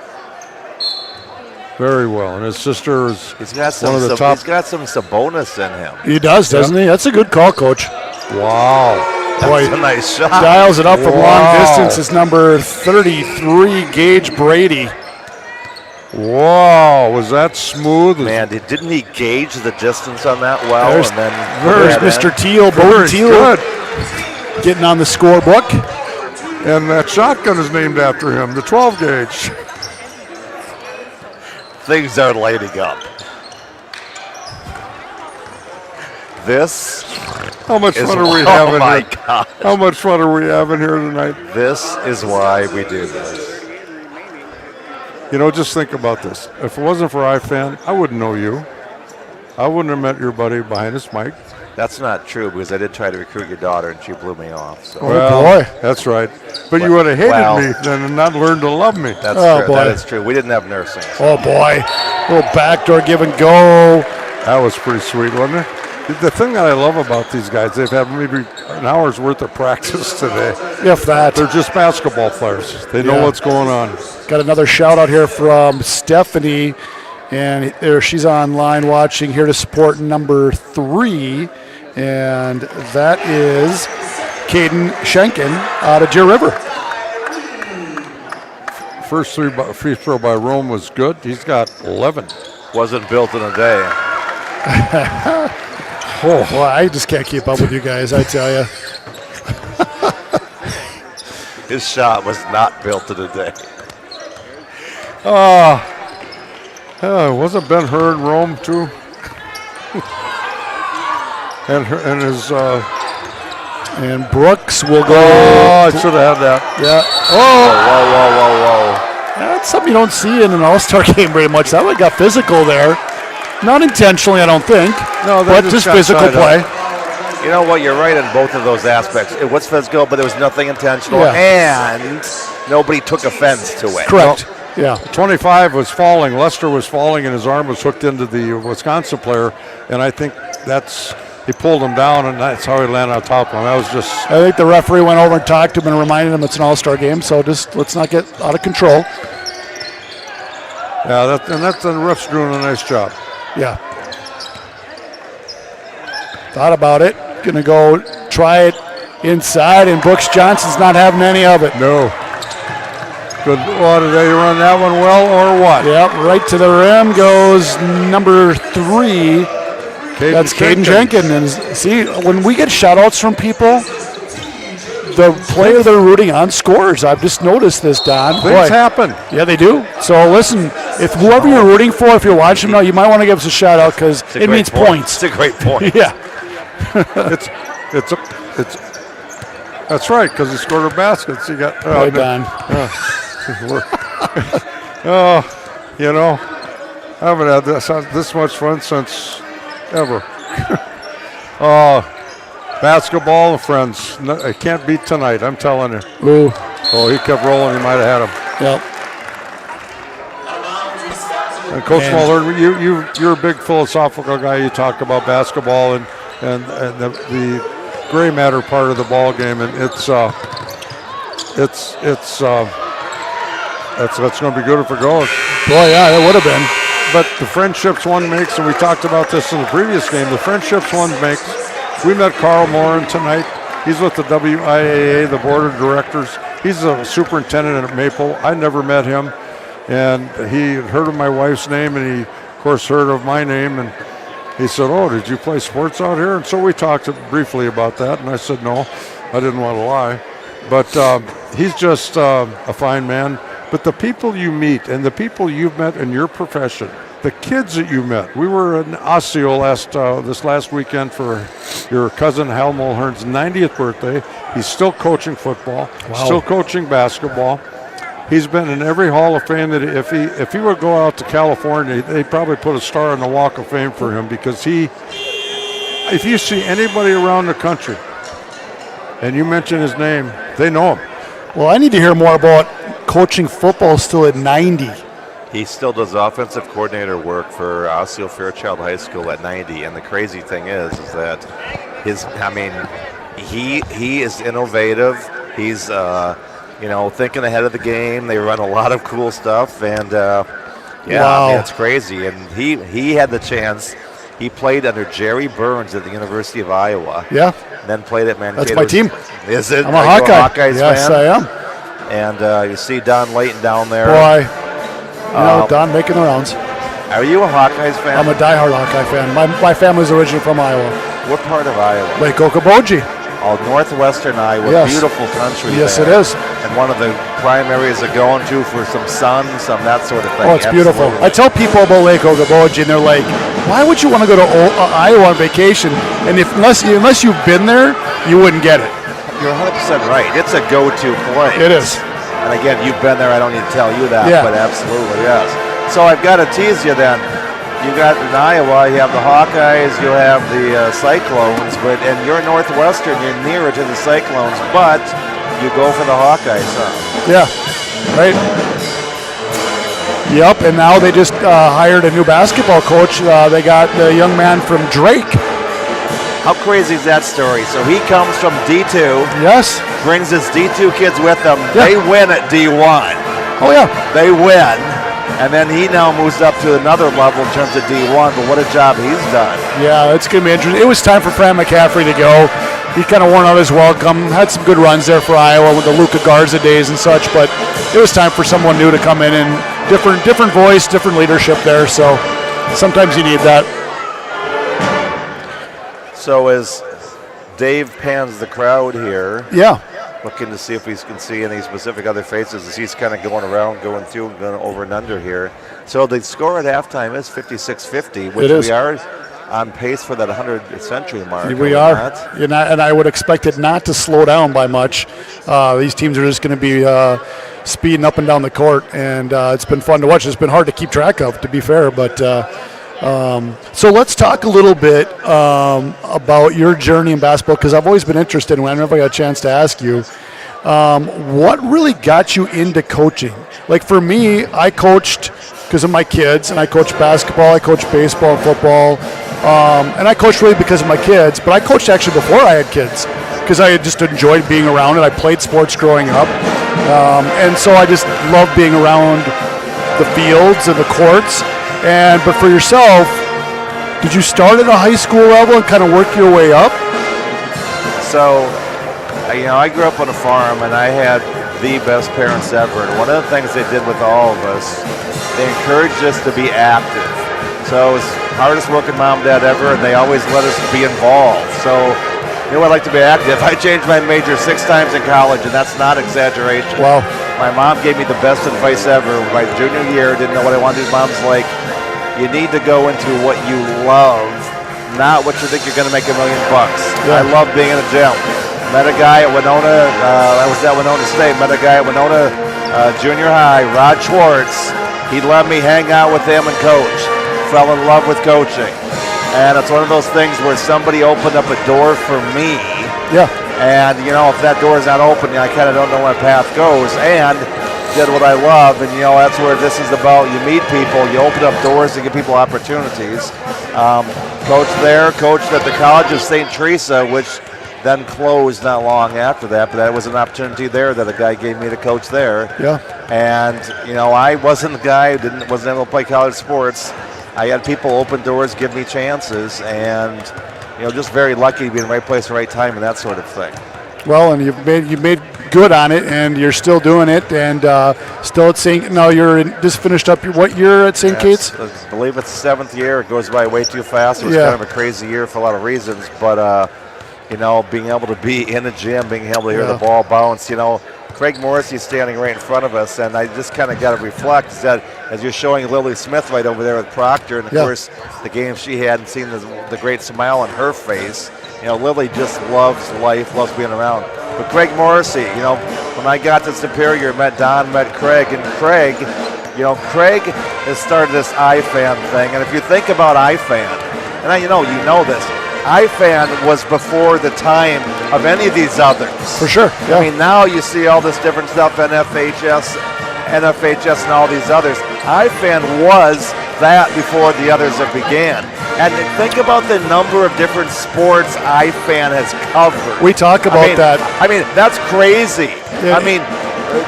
Very well, and his sister is one of the top. He's got some Sabonis in him. He does, doesn't he? That's a good call, Coach. Wow. That's a nice shot. Dials it up from long distance. It's number 33, Gage Brady. Wow, was that smooth? Man, didn't he gauge the distance on that well? There's Mr. Teal, Bowden Teal, good. Getting on the scorebook. And that shotgun is named after him, the 12 gauge. Things are lighting up. This. How much fun are we having here? Oh my God! How much fun are we having here tonight? This is why we do this. You know, just think about this. If it wasn't for iFan, I wouldn't know you. I wouldn't have met your buddy behind his mic. That's not true because I did try to recruit your daughter and she blew me off. So. Oh boy, that's right. But you would have hated me then and not learned to love me. That's true. Boy. That is true. We didn't have nursing. So. Oh boy, little backdoor give and go. That was pretty sweet, wasn't it? The thing that I love about these guys, they've had maybe an hour's worth of practice today. If that. They're just basketball players. They know what's going on. Got another shout out here from Stephanie, and she's online watching here to support number 3, and that is Caden Schenken out of Deer River. First free throw by Rome was good. He's got 11. Wasn't built in a day. Oh, well, I just can't keep up with you guys, I tell you. His shot was not built in a day. Wasn't Ben Hur in Rome too? and his and Brooks will go. Oh, I should have had that. Yeah. Whoa. That's something you don't see in an all-star game very much. That one got physical there. Not intentionally, I don't think. No, but just physical play. You know what? You're right in both of those aspects. It was physical, but there was nothing intentional, and nobody took offense to it. Correct. Yeah. 25 was falling. Lester was falling, and his arm was hooked into the Wisconsin player, and I think he pulled him down, and that's how he landed on top of him. That was just. I think the referee went over and talked to him and reminded him it's an all-star game, so just let's not get out of control. Yeah, and the ref's doing a nice job. Yeah. Thought about it. Gonna go try it inside, and Brooks Johnson's not having any of it. No. Good. Well, did they run that one well or what? Yep, right to the rim goes number 3. That's Caden Jenkins. And see, when we get shout-outs from people, the player they're rooting on scores. I've just noticed this, Don. Things happen. Yeah, they do. So listen, if whoever you're rooting for, if you're watching now, you might want to give us a shout-out because it means points. It's a great point. Yeah. It's that's right, because he scored a basket. So you got Right, Don. I haven't had this much fun since ever. Basketball and friends. No, I can't beat tonight, I'm telling you. Ooh. Oh, he kept rolling. He might have had him. Yep. And Coach Muller, you're a big philosophical guy. You talk about basketball and the gray matter part of the ball game, and that's going to be good if it goes. Boy, yeah, it would have been. But the friendships one makes, and we talked about this in the previous game, the friendships one makes. We met Carl Morin tonight. He's with the WIAA, the board of directors. He's a superintendent at Maple. I never met him, and he had heard of my wife's name, and he, of course, heard of my name, and he said, "Oh, did you play sports out here?" And so we talked briefly about that, and I said, "No, I didn't want to lie." But he's just a fine man. But the people you meet and the people you've met in your profession, the kids that you met. We were in Osseo this last weekend for your cousin Hal Mulhern's 90th birthday. He's still coaching football, still coaching basketball. He's been in every Hall of Fame that if he would go out to California, they'd probably put a star on the Walk of Fame for him because if you see anybody around the country and you mention his name, they know him. Well, I need to hear more about coaching football still at 90. He still does offensive coordinator work for Osseo Fairchild High School at 90, and the crazy thing is that he is innovative. He's thinking ahead of the game. They run a lot of cool stuff, and Wow. it's crazy. And he had the chance. He played under Jerry Burns at the University of Iowa. Yeah. And then played at Mankato. That's my team. Is it? I'm a Hawkeye. Hawkeyes yes, fan? I am. And you see Don Layton down there. Boy, Don making the rounds. Are you a Hawkeyes fan? I'm a diehard Hawkeye fan. My family's originally from Iowa. What part of Iowa? Lake Okoboji. Oh, northwestern Iowa. Yes. Beautiful country. Yes, there. it is. And one of the prime areas to go into for some sun, some that sort of thing. Oh, it's beautiful. I tell people about Lake Okoboji, and they're like, why would you want to go to Iowa on vacation? And unless you've been there, you wouldn't get it. You're 100% right. It's a go-to place. It is. And again, you've been there. I don't need to tell you that, Yeah. but absolutely, yes. So I've got to tease you then. You got in Iowa, you have the Hawkeyes, you have the Cyclones, and you're Northwestern, you're nearer to the Cyclones, but you go for the Hawkeyes, huh? Yeah, right. Yep, and now they just hired a new basketball coach. They got the young man from Drake. How crazy is that story? So he comes from D2. Yes. Brings his D2 kids with him. Yeah. They win at D1. Oh, yeah. They win. And then he now moves up to another level in terms of D1, but what a job he's done. Yeah, it's going to be interesting. It was time for Fran McCaffrey to go. He kind of worn out his welcome. Had some good runs there for Iowa with the Luka Garza days and such, but it was time for someone new to come in and different voice, different leadership there. So sometimes you need that. So as Dave pans the crowd here, Yeah. looking to see if we can see any specific other faces as he's kind of going around, going through, going over and under here. So the score at halftime is 56-50, which It is. we are on pace for that 100th century mark. We are, and I would expect it not to slow down by much. These teams are just going to be speeding up and down the court, and it's been fun to watch. It's been hard to keep track of, to be fair, but so let's talk a little bit about your journey in basketball, because I've always been interested, and I never got a chance to ask you, what really got you into coaching? Like for me, I coached because of my kids, and I coached basketball, I coached baseball and football, and I coached really because of my kids, but I coached actually before I had kids because I had just enjoyed being around it. I played sports growing up, and so I just loved being around the fields and the courts. But for yourself, did you start at a high school level and kind of work your way up? So, I grew up on a farm, and I had the best parents ever. And one of the things they did with all of us, they encouraged us to be active. So it was the hardest working mom and dad ever, and they always let us be involved. So I like to be active. I changed my major 6 times in college, and that's not exaggeration. Wow. My mom gave me the best advice ever. My junior year, didn't know what I wanted to do. Mom's like, you need to go into what you love, not what you think you're going to make $1 million bucks. Yeah. I love being in a gym. Met a guy at Winona, I was at Winona State, met a guy at Winona Junior High, Rod Schwartz. He let me hang out with him and coach. Fell in love with coaching. And it's one of those things where somebody opened up a door for me. Yeah. And, if that door is not open, I kind of don't know where my path goes. And did what I love, and that's where this is about. You meet people, you open up doors to give people opportunities. Coached at the College of St. Teresa, which then closed not long after that, but that was an opportunity there that a guy gave me to coach there. Yeah. And, I wasn't the guy who wasn't able to play college sports. I had people open doors, give me chances, and, just very lucky to be in the right place at the right time and that sort of thing. Well, and you've made good on it, and you're still doing it, and still at St. Now just finished up what year at St. Kate's? I believe it's the 7th year. It goes by way too fast. It was kind of a crazy year for a lot of reasons, but being able to be in the gym, being able to hear the ball bounce, Craig Morrissey's standing right in front of us, and I just kind of got to reflect that as you're showing Lily Smith right over there with Proctor, and of course the game she had, and seeing the great smile on her face. Lily just loves life, loves being around. But Craig Morrissey, when I got to Superior, met Don, met Craig, and Craig has started this iFan thing, and if you think about iFan, and you know this, iFan was before the time of any of these others. For sure. Yeah. I mean, now you see all this different stuff, NFHS, and all these others. iFan was that before the others have began. And think about the number of different sports iFan has covered. We talk about that. I mean, that's crazy. Yeah. I mean,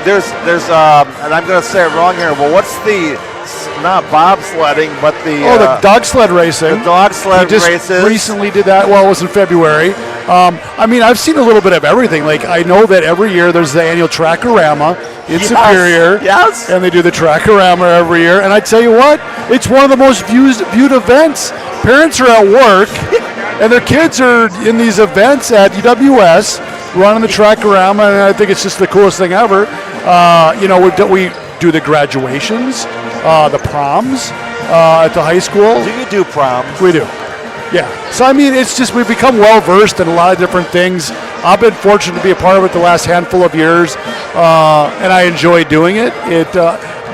there's and I'm going to say it wrong here. Well, what's not bobsledding, but the dog sled racing. The dog sled races. Recently did that. Well, it was in February. I've seen a little bit of everything. Like, I know that every year there's the annual Trackorama in Superior. Yes. And they do the Trackorama every year. And I tell you what, it's one of the most viewed events. Parents are at work, and their kids are in these events at UWS running the Trackorama, and I think it's just the coolest thing ever. We do the graduations, the proms at the high school. Do you do proms? We do. Yeah. So, it's just we've become well-versed in a lot of different things. I've been fortunate to be a part of it the last handful of years, and I enjoy doing it.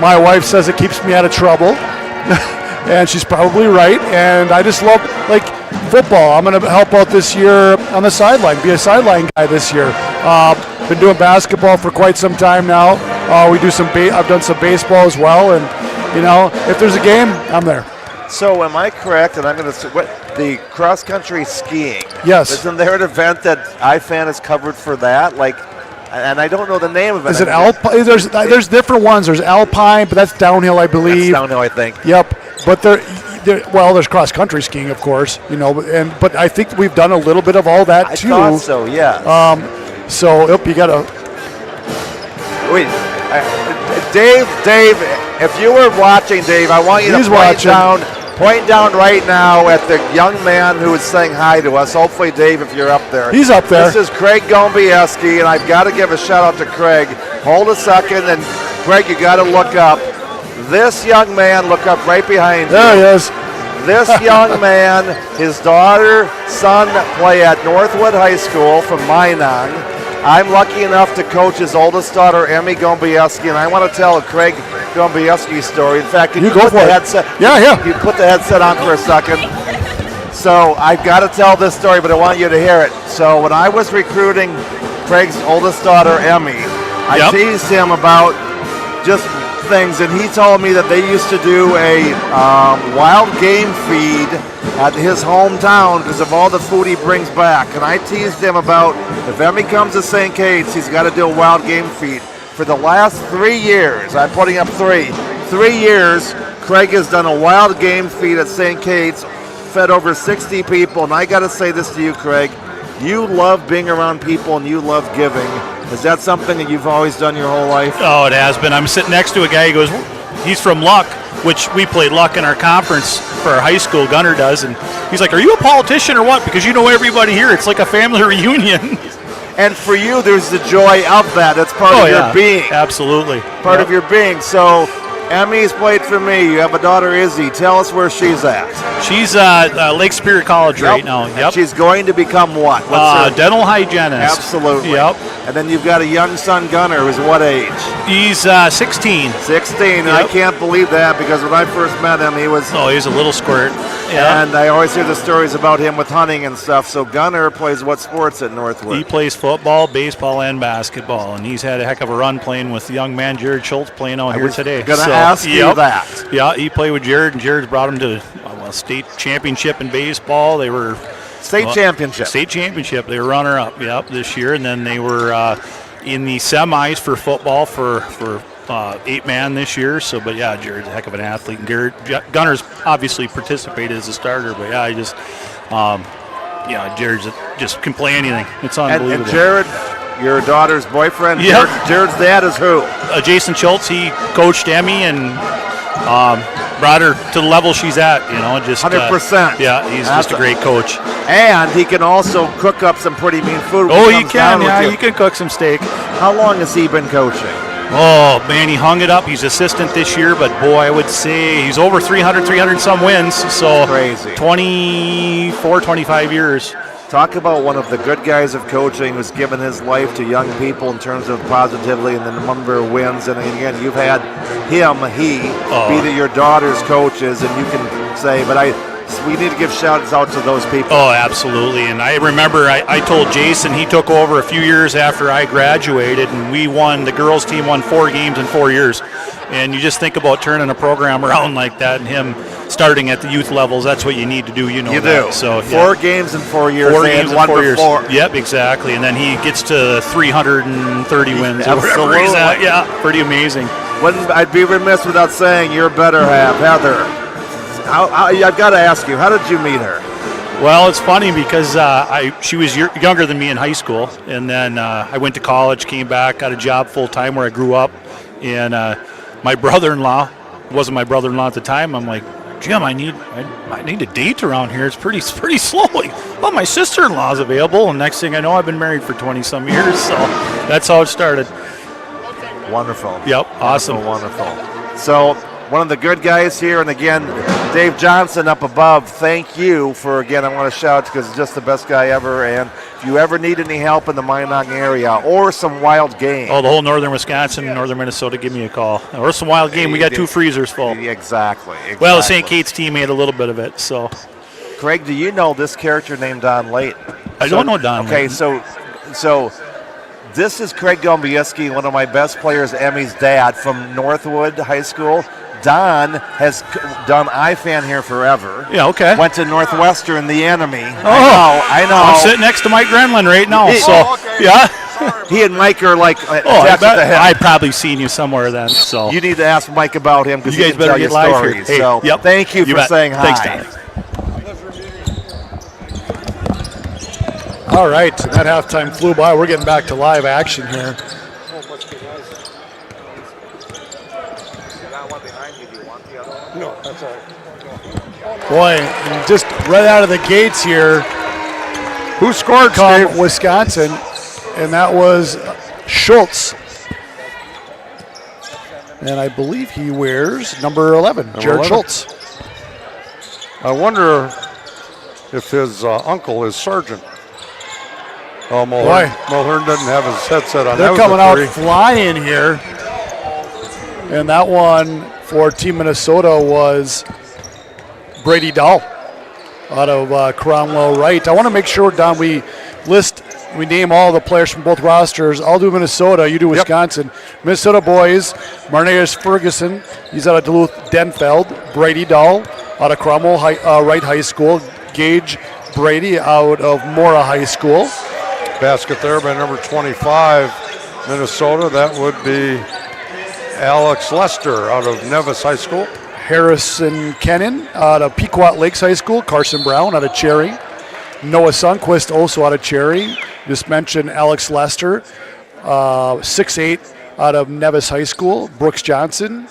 My wife says it keeps me out of trouble, and she's probably right. And I just love, football. I'm going to help out this year on the sideline, be a sideline guy this year. Been doing basketball for quite some time now. We do I've done some baseball as well, and if there's a game, I'm there. So am I correct? And I'm going to the cross country skiing. Yes. Isn't there an event that iFan has covered for that? And I don't know the name of it. Is it Alpine? There's different ones. There's Alpine, but that's downhill, I believe. That's downhill, I think. Yep. But there's cross country skiing, of course. But I think we've done a little bit of all that too. I thought so. Yeah. You got to. Wait. Dave, if you were watching, Dave, I want you to point down right now at the young man who is saying hi to us. Hopefully, Dave, if you're up there. He's up there. This is Craig Gombieski, and I've got to give a shout out to Craig. Hold a second, and Craig, you got to look up. This young man, look up right behind you. There he is. This young man, his daughter, son play at Northwood High School from Minong. I'm lucky enough to coach his oldest daughter, Emmy Gombieski, and I want to tell a Craig Gombieski story. In fact, can you put the headset? Yeah. You put the headset on for a second. So I've got to tell this story, but I want you to hear it. So when I was recruiting Craig's oldest daughter, Emmy, I teased him about just things, and he told me that they used to do a wild game feed at his hometown because of all the food he brings back. And I teased him about if Emmy comes to St. Kate's, he's got to do a wild game feed. For the last 3 years, I'm putting up 3. 3 years, Craig has done a wild game feed at St. Kate's, fed over 60 people, and I got to say this to you, Craig. You love being around people and you love giving. Is that something that you've always done your whole life? Oh, it has been. I'm sitting next to a guy. He goes, he's from Luck, which we played Luck in our conference for our high school. Gunner does, and he's like, "Are you a politician or what? Because you know everybody here. It's like a family reunion." And for you, there's the joy of that. That's part of your being. Absolutely. Part of your being. So, Emmy's played for me. You have a daughter, Izzy. Tell us where she's at. She's Lake Superior College right now. And she's going to become what? Dental hygienist. Absolutely. Yep. And then you've got a young son, Gunner, who's what age? He's 16. 16. And I can't believe that because when I first met him, he was... Oh, he's a little squirt. Yeah. And I always hear the stories about him with hunting and stuff. So Gunner plays what sports at Northwood? He plays football, baseball, and basketball. And he's had a heck of a run playing with the young man, Jared Schultz, playing out here today. Going to ask you that. Yeah, he played with Jared, and Jared's brought him to a state championship in baseball. They were... State championship. State championship. They were runner-up, this year. And then they were in the semis for football for 8-man this year. So, but yeah, Jared's a heck of an athlete. And Gunner's obviously participated as a starter. But yeah, Jared's just can play anything. It's unbelievable. And Jared, your daughter's boyfriend, Jared's dad is who? Jason Schultz. He coached Emmy and brought her to the level she's at. 100%. Yeah, he's just a great coach. And he can also cook up some pretty mean food. Oh, he can. Yeah, he can cook some steak. How long has he been coaching? Oh, man, he hung it up. He's assistant this year, but boy, I would say he's over 300 some wins. So crazy. 24, 25 years. Talk about one of the good guys of coaching who's given his life to young people in terms of positively and the number of wins. And again, you've had be your daughter's coaches, and you can say, we need to give shout-outs out to those people. Oh, absolutely. And I remember I told Jason, he took over a few years after I graduated, and the girls' team won 4 games in 4 years. And you just think about turning a program around like that and him starting at the youth levels. That's what you need to do. You do. So 4 games in 4 years. 4 games in 4 years. Yep, exactly. And then he gets to 330 wins. Absolutely. He's at. Yeah, pretty amazing. I'd be remiss without saying your better half, Heather. I've got to ask you, how did you meet her? Well, it's funny because she was younger than me in high school, and then I went to college, came back, got a job full-time where I grew up, and my brother-in-law, wasn't my brother-in-law at the time, I'm like, Jim, I need a date around here. It's pretty slow. Well, my sister-in-law's available, and next thing I know, I've been married for 20-some years, so that's how it started. Wonderful. Yep, awesome. Wonderful. So one of the good guys here, and again, Dave Johnson up above, thank you for, again, I want to shout because he's just the best guy ever, and if you ever need any help in the Minong area or some wild game. Oh, the whole northern Wisconsin, northern Minnesota, give me a call. Or some wild game. We got 2 freezers full. Exactly. Well, the St. Kate's team ate a little bit of it, so. Craig, do you know this character named Don Layton? I don't know Don Okay, Layton. so this is Craig Gombieski, one of my best players, Emmy's dad from Northwood High School. Don has done iFan here forever. Yeah, okay. Went to Northwestern, the enemy. Oh, I know. I'm sitting next to Mike Grenlin right now, yeah. He and Mike are like I've probably seen you somewhere then. So you need to ask Mike about him because you he guys can better tell get you live stories. here. Hey, so yep. Thank you for saying hi. Thanks, Don. All right, that halftime flew by. We're getting back to live action here. No, that's all right. Boy, and just right out of the gates here, who scored, come Steve? Wisconsin, and that was Schultz. And I believe he wears number 11, Jared Schultz. I wonder if his uncle is Sergeant. Oh, Mulhern doesn't have his headset on. They're coming out flying here. And that one for Team Minnesota was Brady Dahl out of Cromwell Wright. I want to make sure, Don, we name all the players from both rosters. I'll do Minnesota, you do Wisconsin. Yep. Minnesota boys, Marneus Ferguson, he's out of Duluth Denfeld. Brady Dahl out of Cromwell Wright High School. Gage Brady out of Mora High School. Basket there by number 25, Minnesota. That would be Alex Lester out of Nevis High School. Harrison Kennan out of Pequot Lakes High School. Carson Brown out of Cherry. Noah Sundquist also out of Cherry. Just mentioned Alex Lester, 6'8", out of Nevis High School. Brooks Johnson,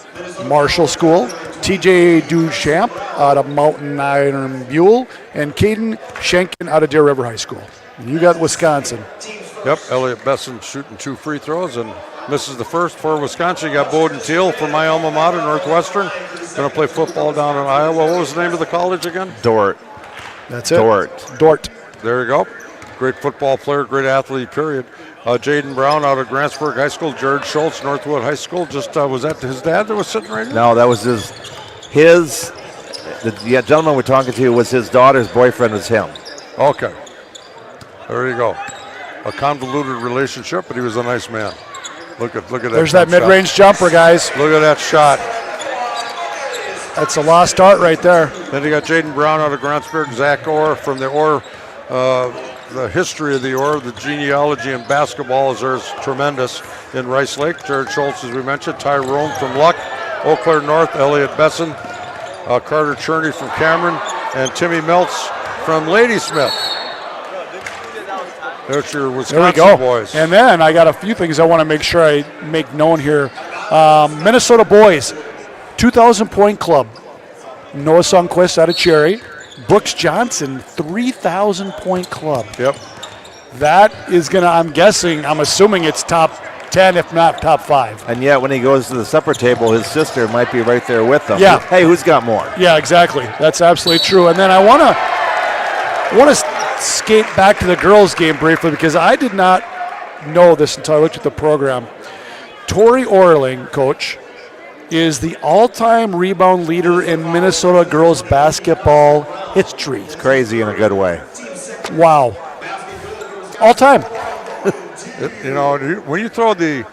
Marshall School. TJ Duchamp out of Mountain Iron Buell. And Caden Schenken out of Deer River High School. And you got Wisconsin. Yep, Elliot Besson shooting 2 free throws and misses the first for Wisconsin. You got Bowden Teal from my alma mater, Northwestern. Going to play football down in Iowa. What was the name of the college again? Dort. That's it. Dort. There you go. Great football player, great athlete, period. Jaden Brown out of Grantsburg High School. Jared Schultz, Northwood High School. Just was that his dad that was sitting right here? No, that was the gentleman we're talking to was his daughter's boyfriend was him. Okay. There you go. A convoluted relationship, but he was a nice man. Look at that. There's that mid-range jumper, guys. Look at that shot. That's a lost start right there. Then you got Jaden Brown out of Grantsburg, Zach Orr from the Orr. The history of the Orr, the genealogy in basketball is there's tremendous in Rice Lake. Jared Schultz, as we mentioned, Tyrone from Luck, Eau Claire North, Elliot Besson, Carter Cherney from Cameron, and Timmy Meltz from Ladysmith. There's your Wisconsin boys. And then I got a few things I want to make sure I make known here. Minnesota boys, 2,000-point club. Noah Sundquist out of Cherry. Brooks Johnson, 3,000-point club. Yep. That is going to, I'm assuming it's top 10, if not top 5. And yet, when he goes to the supper table, his sister might be right there with him. Yeah. Hey, who's got more? Yeah, exactly. That's absolutely true. And then I want to skate back to the girls' game briefly because I did not know this until I looked at the program. Tori Orling, coach, is the all-time rebound leader in Minnesota girls basketball history. It's crazy in a good way. Wow. All-time. When you throw the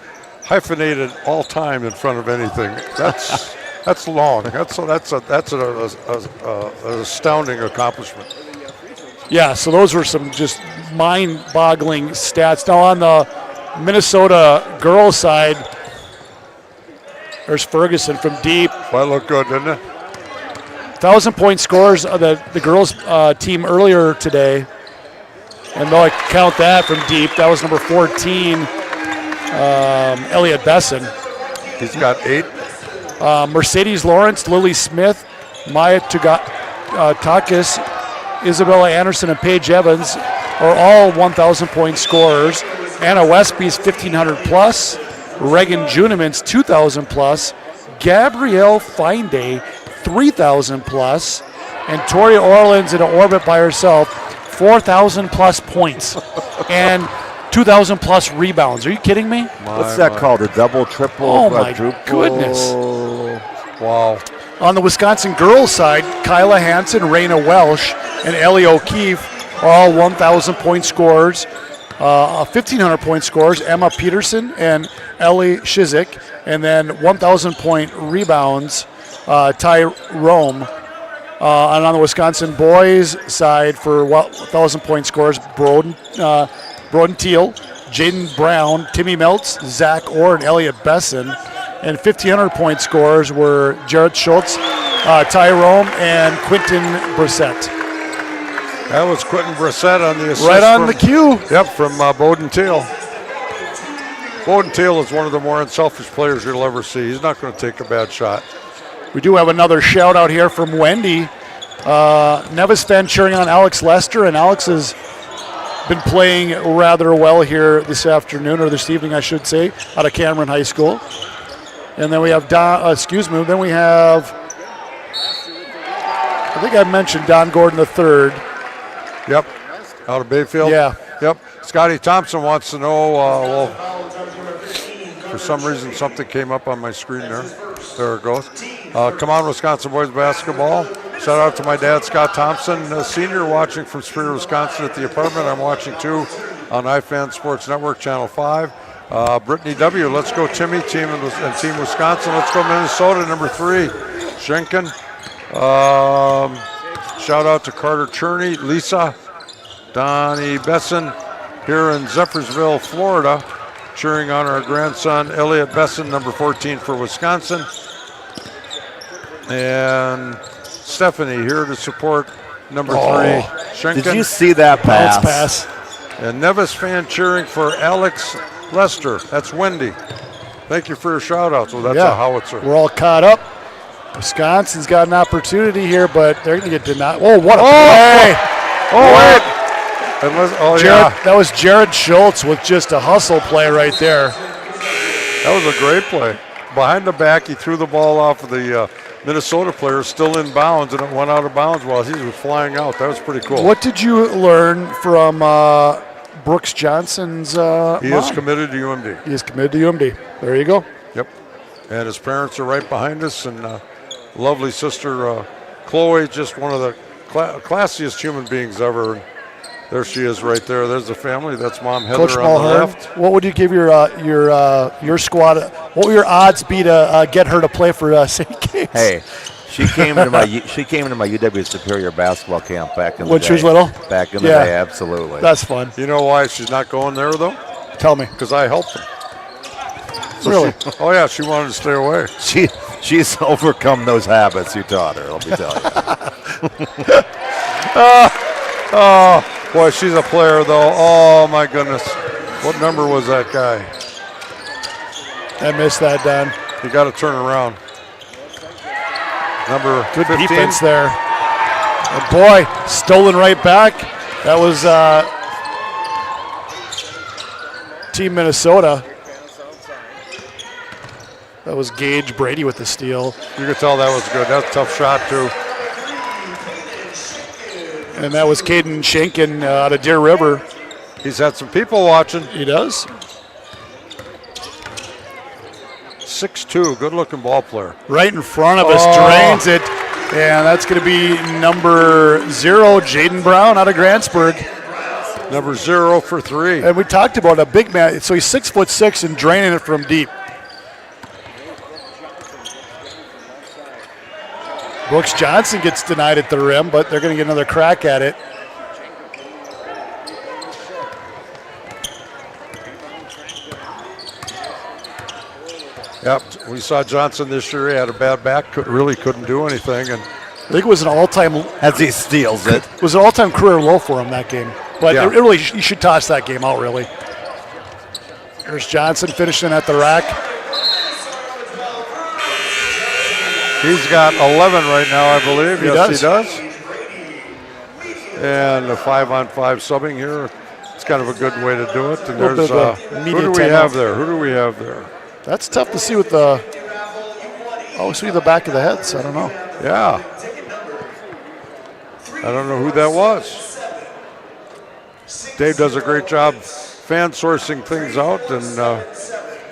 hyphenated all-time in front of anything, that's long. That's an astounding accomplishment. Yeah, so those were some just mind-boggling stats. Now on the Minnesota girls side, there's Ferguson from deep. That looked good, didn't it? 1,000-point scores of the girls team earlier today. And though I count that from deep, that was number 14, Elliot Besson. He's got 8. Mercedes Lawrence, Lily Smith, Maya Takis, Isabella Anderson, and Paige Evans are all 1,000-point scorers. Anna Westby's 1,500 plus. Reagan Juneman's 2,000 plus. Gabrielle Feinday, 3,000 plus. And Tori Orland's in an orbit by herself, 4,000 plus points and 2,000 plus rebounds. Are you kidding me? What's that called? A double, triple, Oh my quadruple? goodness. Wow. On the Wisconsin girls side, Kyla Hansen, Raina Welsh, and Ellie O'Keefe are all 1,000-point scorers. 1,500-point scorers, Emma Peterson and Ellie Shizik. And then 1,000-point rebounds, Ty Rome. And on the Wisconsin boys side for 1,000-point scorers, Broden Teal, Jaden Brown, Timmy Meltz, Zach Orr, and Elliot Besson. And 1,500-point scorers were Jared Schultz, Tyrone, and Quentin Brissett. That was Quentin Brissett on the assist. Right on the cue. Yep, from Bowden Teal. Bowden Teal is one of the more unselfish players you'll ever see. He's not going to take a bad shot. We do have another shout out here from Wendy. Nevis fan cheering on Alex Lester, and Alex has been playing rather well here this afternoon, or this evening, I should say, out of Cameron High School. And then we have I think I mentioned Don Gordon III. Yep, out of Bayfield. Yeah. Yep. Scotty Thompson wants to know, for some reason something came up on my screen there. There it goes. Come on, Wisconsin boys basketball. Shout out to my dad, Scott Thompson, senior, watching from Superior, Wisconsin at the apartment. I'm watching too on iFan Sports Network, Channel 5. Brittany W., let's go Timmy, Team Wisconsin. Let's go Minnesota, number 3, Schenken. Shout out to Carter Cherney, Lisa, Donnie Besson here in Zephyrsville, Florida. cheering on our grandson, Elliot Besson, number 14 for Wisconsin. And Stephanie here to support number 3, Schenken. Did you see that pass? Bounce pass. And Nevis fan cheering for Alex Lester. That's Wendy. Thank you for your shout-outs. Well, that's a howitzer. We're all caught up. Wisconsin's got an opportunity here, but they're going to get denied. Oh, what a play! Wait. That was Jared Schultz with just a hustle play right there. That was a great play. Behind the back, he threw the ball off of the Minnesota player, still in bounds, and it went out of bounds while he was flying out. That was pretty cool. What did you learn from Brooks Johnson's He mom? is committed to UMD. He is committed to UMD. There you go. Yep. And his parents are right behind us, and lovely sister Chloe, just one of the classiest human beings ever. There she is right there. There's the family. That's Mom Heather Coach on the Mulhern, left. what would you give your squad? What would your odds be to get her to play for St. Kitts? Hey, she came into my UW Superior basketball camp back in the day. When she was little? Back in the day, absolutely. That's fun. You know why she's not going there, though? Tell me. Because I helped them. So Really? She wanted to stay away. She's overcome those habits you taught her, let me tell you. Boy, she's a player, though. Oh, my goodness. What number was that guy? I missed that, Don. You got to turn around. Number Good 15. defense there. And boy, stolen right back. That was Team Minnesota. That was Gage Brady with the steal. You could tell that was good. That's a tough shot, too. And that was Caden Schenken out of Deer River. He's had some people watching. He does. 6'2", good-looking ball player. Right in front of us, drains it. And that's going to be number 0, Jaden Brown out of Grantsburg. Number 0 for 3. And we talked about a big man. So he's 6'6" and draining it from deep. Brooks Johnson gets denied at the rim, but they're going to get another crack at it. Yep, we saw Johnson this year. He had a bad back, really couldn't do anything. And I think it was an all-time As he steals it. it was an all-time career low for him that game. But Yeah. it really, you should toss that game out, really. Here's Johnson finishing at the rack. he's got 11 right now, I believe. He Yes, does. he does. And a 5-on-5 subbing here. It's kind of a good way to do it. And Little there's bit of a who media do we timeout. have there? Who do we have there? That's tough to see with the. Oh, see the back of the heads. I don't know. Yeah. I don't know who that was. Dave does a great job fan sourcing things out, and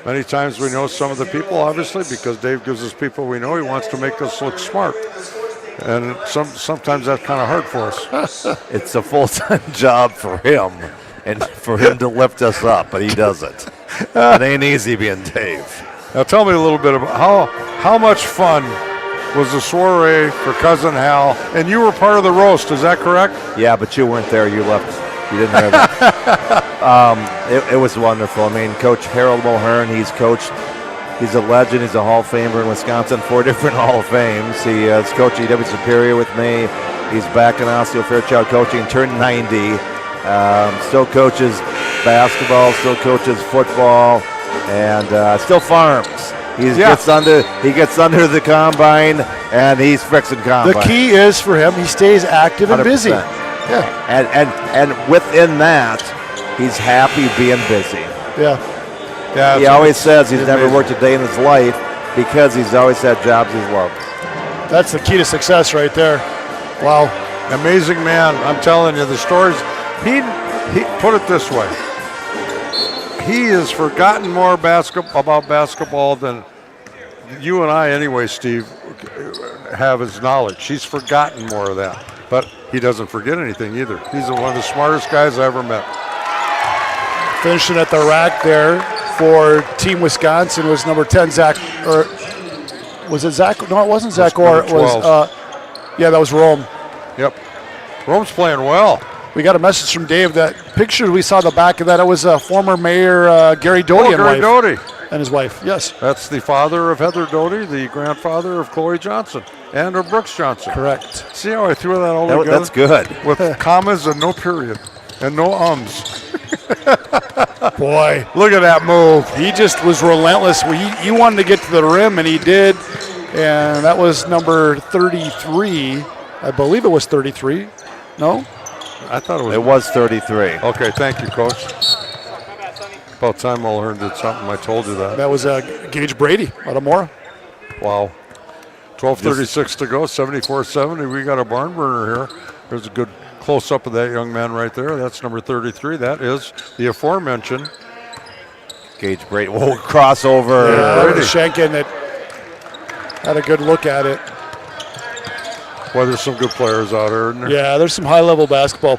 many times we know some of the people, obviously, because Dave gives us people we know. He wants to make us look smart. And sometimes that's kind of hard for us. It's a full-time job for him and for him to lift us up, but he does it. It ain't easy being Dave. Now tell me a little bit about how much fun was the soiree for Cousin Hal, and you were part of the roast, is that correct? Yeah, but you weren't there. You left. You didn't have it. It was wonderful. I mean, Coach Harold Mulhern, he's coached. He's a legend. He's a Hall of Famer in Wisconsin, 4 different Hall of Fames. He has coached UW Superior with me. He's back in Osseo Fairchild coaching, turned 90. Still coaches basketball, still coaches football, and still farms. He gets under the combine, and he's fixing combine. The key is for him, he stays active and 100%. busy. Yeah. And within that, he's happy being busy. Yeah. Yeah. He always says he's never amazing. worked a day in his life because he's always had jobs he's loved. That's the key to success right there. Wow. Amazing man. I'm telling you, the stories. He put it this way. He has forgotten more about basketball than you and I, anyway, Steve, have his knowledge. He's forgotten more of that. But he doesn't forget anything either. He's one of the smartest guys I ever met. Finishing at the rack there for Team Wisconsin was number 10, Zach. Or was it Zach? No, it wasn't Zach Orr. It was, number 12. yeah, that was Rome. Yep. Rome's playing well. We got a message from Dave that picture we saw the back of that. It was former Mayor Gary Doty Gary Doty. and his wife. Yes, That's the father of Heather Doty, the grandfather of Chloe Johnson, and of Brooks Johnson. correct. See how I threw that all together? That's good. With commas and no period and no ums. Boy, Look at that move. he just was relentless. He wanted to get to the rim, and he did. And that was number 33. I believe it was 33. No? I thought It was 33. Okay, thank you, Coach. About time Mulhern did something. I told you that. That was Gage Brady out of Mora. Wow. 12:36 to go, 74-70. We got a barn burner here. There's a good close-up of that young man right there. That's number 33. That is the aforementioned Gage Brady. Whoa, crossover. Yeah, Brady. Shankin that had a good look at it. Well, there's some good players out there, isn't there? Yeah, there's some high-level basketball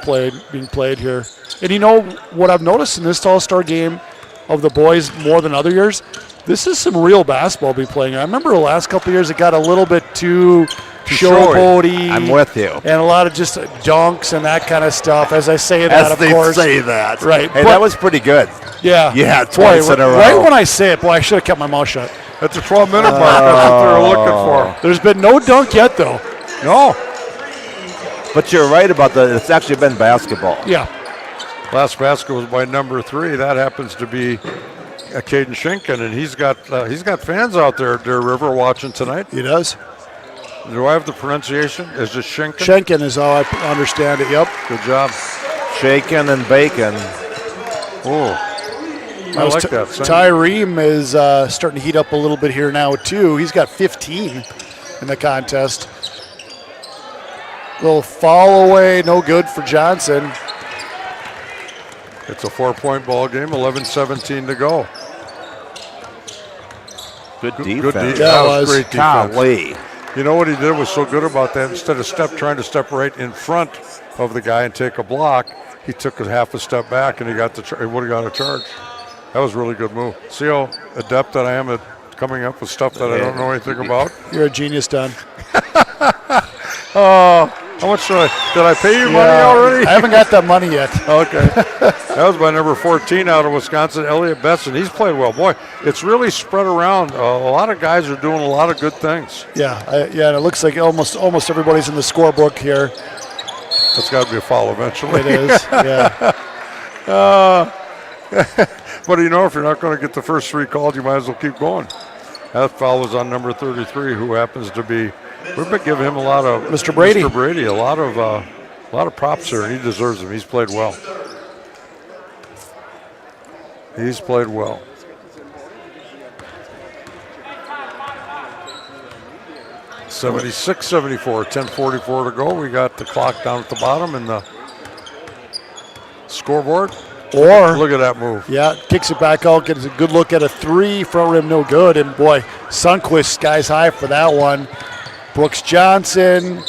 being played here. And you know what I've noticed in this All-Star game of the boys more than other years? This is some real basketball being playing. I remember the last couple of years it got a little bit too showboaty. I'm with you. And a lot of just dunks and that kind of stuff. As I say that, As of they course. say that. Right. Hey, But- that was pretty good. Yeah. Yeah, Boy, twice in a row. Right when I say it, boy, I should have kept my mouth shut. At the 12-minute mark, that's what they're looking for. There's been no dunk yet, though. No. But you're right about it's actually been basketball. Yeah. Last basket was by number 3. That happens to be Caden Schinken, and he's got fans out there at Deer River watching tonight. He does. Do I have the pronunciation? Is it Schinken? Shankin is how I understand it, yep. Good job. Shaking and bacon. Oh, I like that. Tyreem is starting to heat up a little bit here now, too. He's got 15 in the contest. Little fall away, no good for Johnson. It's a 4-point ball game, 11-17 to go. Good Good defense. defense. Yeah, That it was was. great defense. Golly. You know what he did was so good about that? Instead of trying to step right in front of the guy and take a block, he took a half a step back and he would have got a charge. That was a really good move. See how adept that I am at coming up with stuff that I don't know anything about? You're a genius, Don. How much did I pay you money already? I haven't got that money yet. Okay. That was by number 14 out of Wisconsin, Elliot Besson. He's played well. Boy, it's really spread around. A lot of guys are doing a lot of good things. Yeah, and it looks like almost everybody's in the scorebook here. That's got to be a foul eventually. It is, yeah. But you know, if you're not going to get the first 3 called, you might as well keep going. That foul was on number 33, who happens to be. We've been giving him a lot of Mr. Brady. Mr. Brady, a lot of props here, and he deserves them. He's played well. He's played well. (76-74), 10:44 to go. We got the clock down at the bottom and the scoreboard. Or, Look at that move. yeah, kicks it back out, gets a good look at a 3, front rim, no good. And boy, Sundquist skies high for that one. Brooks Johnson,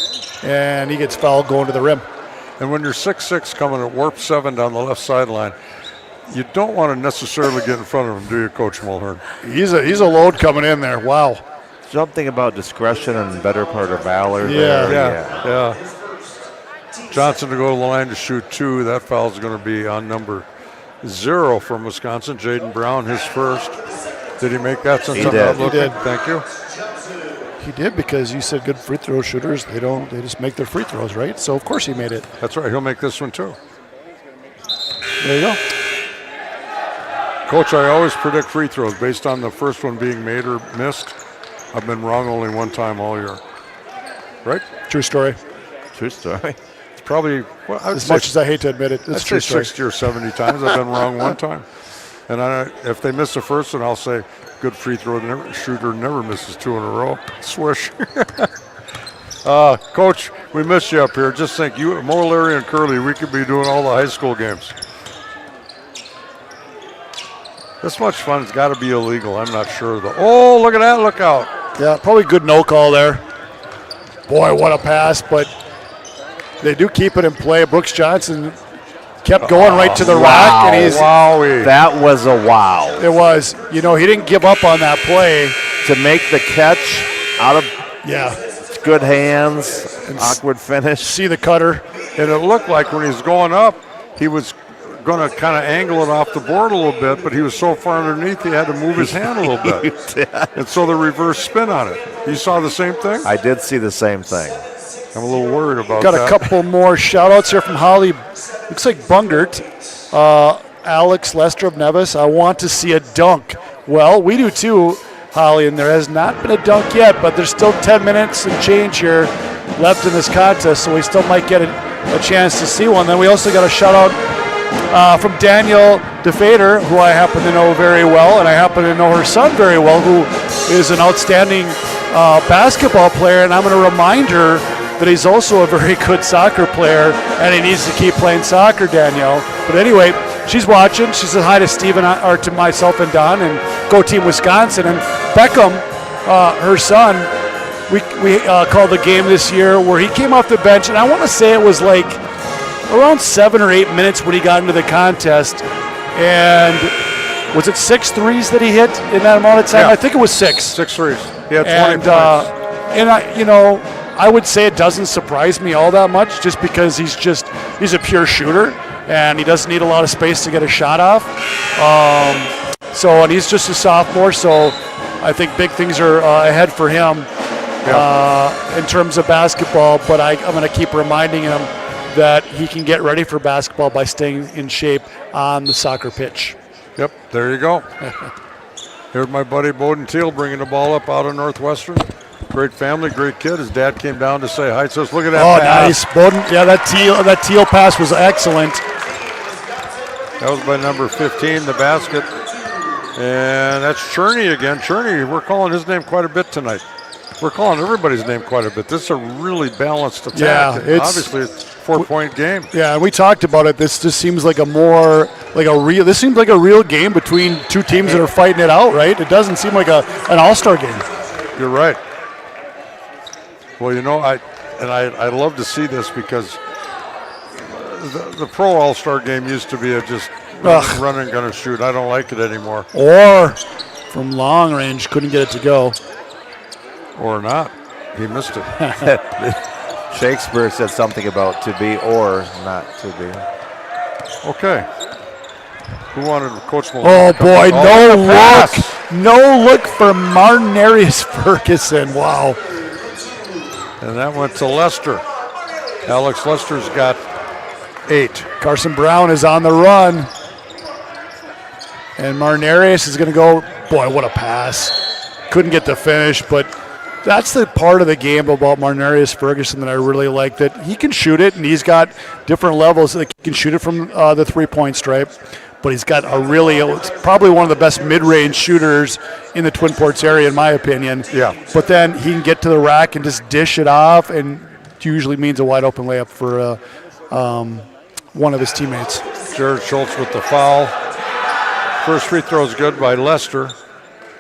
and he gets fouled going to the rim. And when you're 6'6", coming at warp 7 down the left sideline, you don't want to necessarily get in front of him, do you, Coach Mulhern? He's a load coming in there. Wow. Something about discretion and better part of valor. Yeah. there. Yeah. Johnson to go to the line to shoot 2. That foul is going to be on number 0 from Wisconsin, Jaden Brown, his first. Did he make that since He I'm did. not looking? He did. Thank you. He did, because you said good free throw shooters, they just make their free throws, right? So of course he made it. That's right. He'll make this one too. There you go. Coach, I always predict free throws based on the first one being made or missed. I've been wrong only one time all year. Right? True story. True story. It's probably, well, I would As say, much as I hate to admit it, I'd it's say true story. 60 or 70 times. I've been wrong one time. And if they miss the first one, I'll say good free throw shooter never misses 2 in a row. Swish. Coach, we miss you up here. Just think, you, Mo, Larry, and Curly, we could be doing all the high school games. This much fun has got to be illegal. I'm not sure, though. Oh, look at that. Look out. Yeah, probably good no call there. Boy, what a pass, but they do keep it in play. Brooks Johnson kept going right to the rack, and he's Wowie. That was a wow. it was, he didn't give up on that play. To make the catch out of Yeah, good hands, awkward finish. see the cutter. And it looked like when he was going up, he was going to kind of angle it off the board a little bit, but he was so far underneath he had to move his hand a little bit. And so the reverse spin on it. You saw the same thing? I did see the same thing. I'm a little worried about Got that. a couple more shout-outs here from Holly. Looks like Bungert. Alex Lester of Nevis, I want to see a dunk. Well, we do too, Holly, and there has not been a dunk yet, but there's still 10 minutes and change here left in this contest, so we still might get a chance to see one. Then we also got a shout-out from Danielle DeFader, who I happen to know very well, and I happen to know her son very well, who is an outstanding basketball player, and I'm going to remind her that he's also a very good soccer player, and he needs to keep playing soccer, Danielle. But anyway, she's watching. She said hi to Steven, or to myself and Don, and Go Team Wisconsin. And Beckham, her son, we called the game this year where he came off the bench, and I want to say it was like around 7 or 8 minutes when he got into the contest. And was it 6 threes that he hit in that amount of time? Yeah. I think it was 6. 6 threes. He had 20 And, points. I would say it doesn't surprise me all that much just because he's a pure shooter and he doesn't need a lot of space to get a shot off. And he's just a sophomore, so I think big things are ahead for him in terms of basketball, but I'm going to keep reminding him that he can get ready for basketball by staying in shape on the soccer pitch. Yep, there you go. Here's my buddy Bowden Teal bringing the ball up out of Northwestern. Great family, great kid. His dad came down to say hi to us. Look at that pass. Nice. Bowden, yeah, that Teal pass was excellent. That was by number 15, the basket. And that's Cherney again. Cherney, we're calling his name quite a bit tonight. We're calling everybody's name quite a bit. This is a really balanced attack. Yeah, Obviously, it's a 4-point game. Yeah, and we talked about it. This just seems like this seems like a real game between two teams that are fighting it out, right? It doesn't seem like an all-star game. You're right. Well, I love to see this because the pro all-star game used to be just run and gun and shoot. I don't like it anymore. Or from long range, couldn't get it to go. Or not. He missed it. Shakespeare said something about to be or not to be. Okay. Who wanted Coach Malone? Oh, boy, no look. Pass. No look for Martinarius Ferguson. Wow. And that went to Lester. Alex Lester's got 8. Carson Brown is on the run. And Martinarius is going to go. Boy, what a pass. Couldn't get the finish, but that's the part of the game about Martinarius Ferguson that I really like, that he can shoot it, and he's got different levels. He can shoot it from the three-point stripe, but he's got it's probably one of the best mid-range shooters in the Twin Ports area, in my opinion. Yeah. But then he can get to the rack and just dish it off, and usually means a wide-open layup for one of his teammates. Jared Schultz with the foul. First free throw is good by Lester.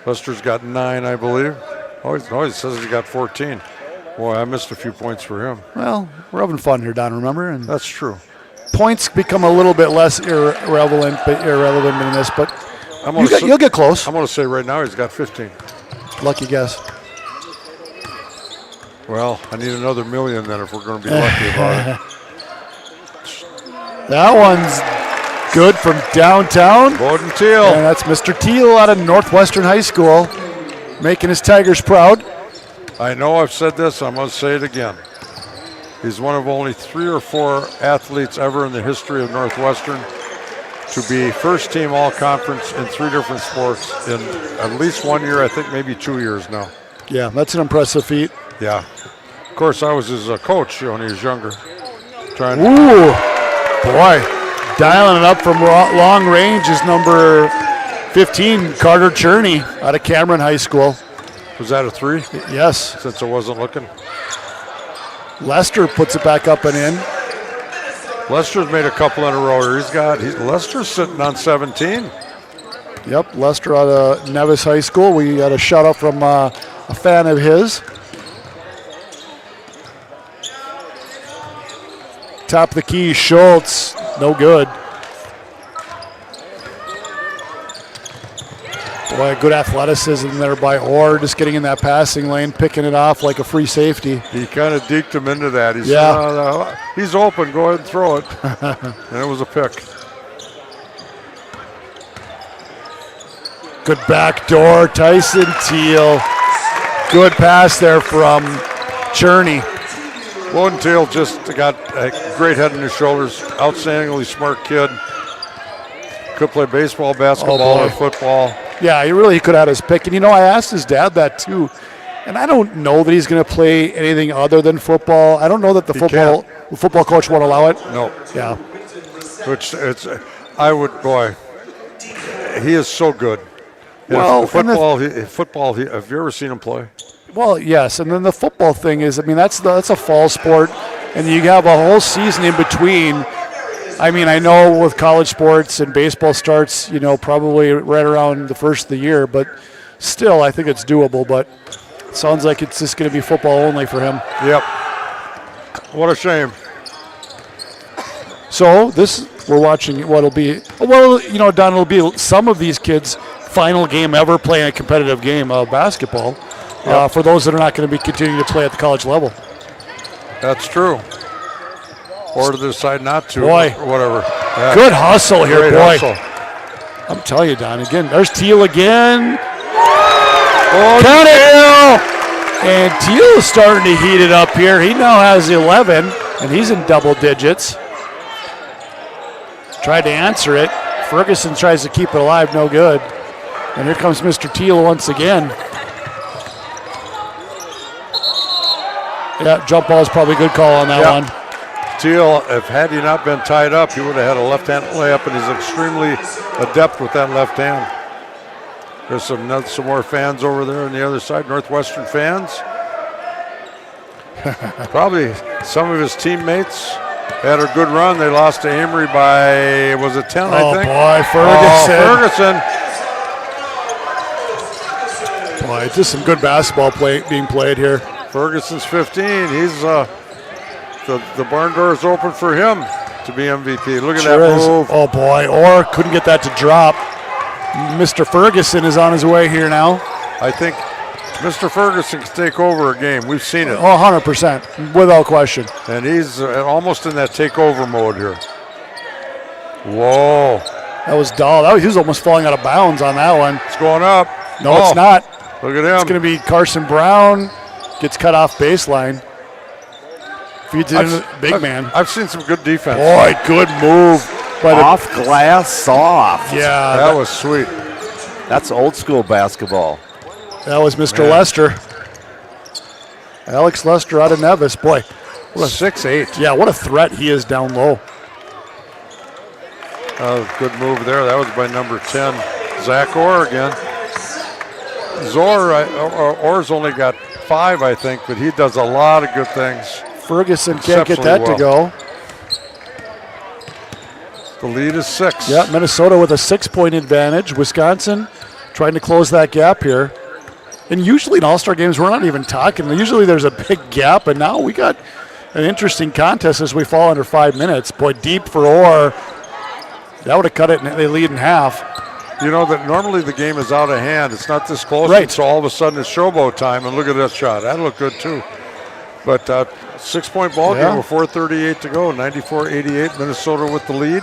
Lester's got 9, I believe. Oh, he says he got 14. Boy, I missed a few points for him. Well, we're having fun here, Don, remember? And That's true. points become a little bit less irrelevant in this, but you'll get close. I'm going to say right now he's got 15. Lucky guess. Well, I need another million then if we're going to be lucky about it. That one's good from downtown. Bowden Teal. And that's Mr. Teal out of Northwestern High School, making his Tigers proud. I know I've said this, I'm going to say it again. He's one of only 3 or 4 athletes ever in the history of Northwestern to be first team all-conference in 3 different sports in at least 1 year, I think maybe 2 years now. Yeah, that's an impressive feat. Yeah. Of course, I was his coach when he was younger. Ooh, boy. Dialing it up from long range is number 15, Carter Cherney out of Cameron High School. Was that a 3? Yes. Since I wasn't looking. Lester puts it back up and in. Lester's made a couple in a row. Lester's sitting on 17. Yep, Lester out of Nevis High School. We got a shout out from a fan of his. Top of the key, Schultz, no good. Boy, good athleticism there by Orr, just getting in that passing lane, picking it off like a free safety. He kind of deked him into that. He Yeah. said, he's open, go ahead and throw it. And it was a pick. Good backdoor, Tyson Teal. Good pass there from Cherney. Lodenthal just got a great head on his shoulders. Outstandingly smart kid. Could play baseball, basketball, or football. Yeah, he could have had his pick. And, I asked his dad that, too. And I don't know that he's going to play anything other than football. I don't know that the football coach won't allow it. No. Yeah. He is so good. Well, football, have you ever seen him play? Well, yes, and then the football thing is, that's a fall sport, and you have a whole season in between. I mean, I know with college sports and baseball starts, probably right around the first of the year, but still, I think it's doable. But it sounds like it's just going to be football only for him. Yep. What a shame. So we're watching what'll be. Well, Don, it'll be some of these kids' final game ever playing a competitive game of basketball. For those that are not going to be continuing to play at the college level. That's true. Or to decide not to. Boy. Or whatever. Yeah. Good hustle here, Great boy. hustle. I'm telling you, Don, again, there's Teal again. Oh, Count it! And Teal is starting to heat it up here. He now has 11, and he's in double digits. Tried to answer it. Ferguson tries to keep it alive, no good. And here comes Mr. Teal once again. Yeah, jump ball is probably a good call on that one. Teal, had he not been tied up, he would have had a left-hand layup, and he's extremely adept with that left hand. There's some more fans over there on the other side, Northwestern fans. Probably some of his teammates had a good run. They lost to Amory by, was it 10, I think? Oh, boy, Ferguson. Ferguson. Boy, just some good basketball being played here. Ferguson's 15. He's the barn door is open for him to be MVP. Look at that move. Oh, boy. Orr couldn't get that to drop. Mr. Ferguson is on his way here now. I think Mr. Ferguson can take over a game. We've seen it. Oh, 100%, without question. And he's almost in that takeover mode here. Whoa. That was dull. He was almost falling out of bounds on that one. It's going up. No, it's not. Look at him. It's going to be Carson Brown. Gets cut off baseline. Feeds it into big man. I've seen some good defense. Boy, good move. Off glass, soft. Yeah. That was sweet. That's old school basketball. That was Mr. Lester. Alex Lester out of Nevis. Boy. 6'8". Yeah, what a threat he is down low. Good move there. That was by number 10, Zach Orr again. Orr's only got 5, I think, but he does a lot of good things. Ferguson can't get that to go. The lead is 6. Yeah, Minnesota with a 6-point advantage. Wisconsin trying to close that gap here. And usually in all-star games, we're not even talking. Usually there's a big gap, and now we got an interesting contest as we fall under 5 minutes. Boy, deep for Orr. That would have cut it, and they lead in half. You know that normally the game is out of hand. It's not this close. Right. So all of a sudden it's showboat time, and look at that shot. That looked good too. But 6-point ball game with 4:38 to go. 94-88, Minnesota with the lead.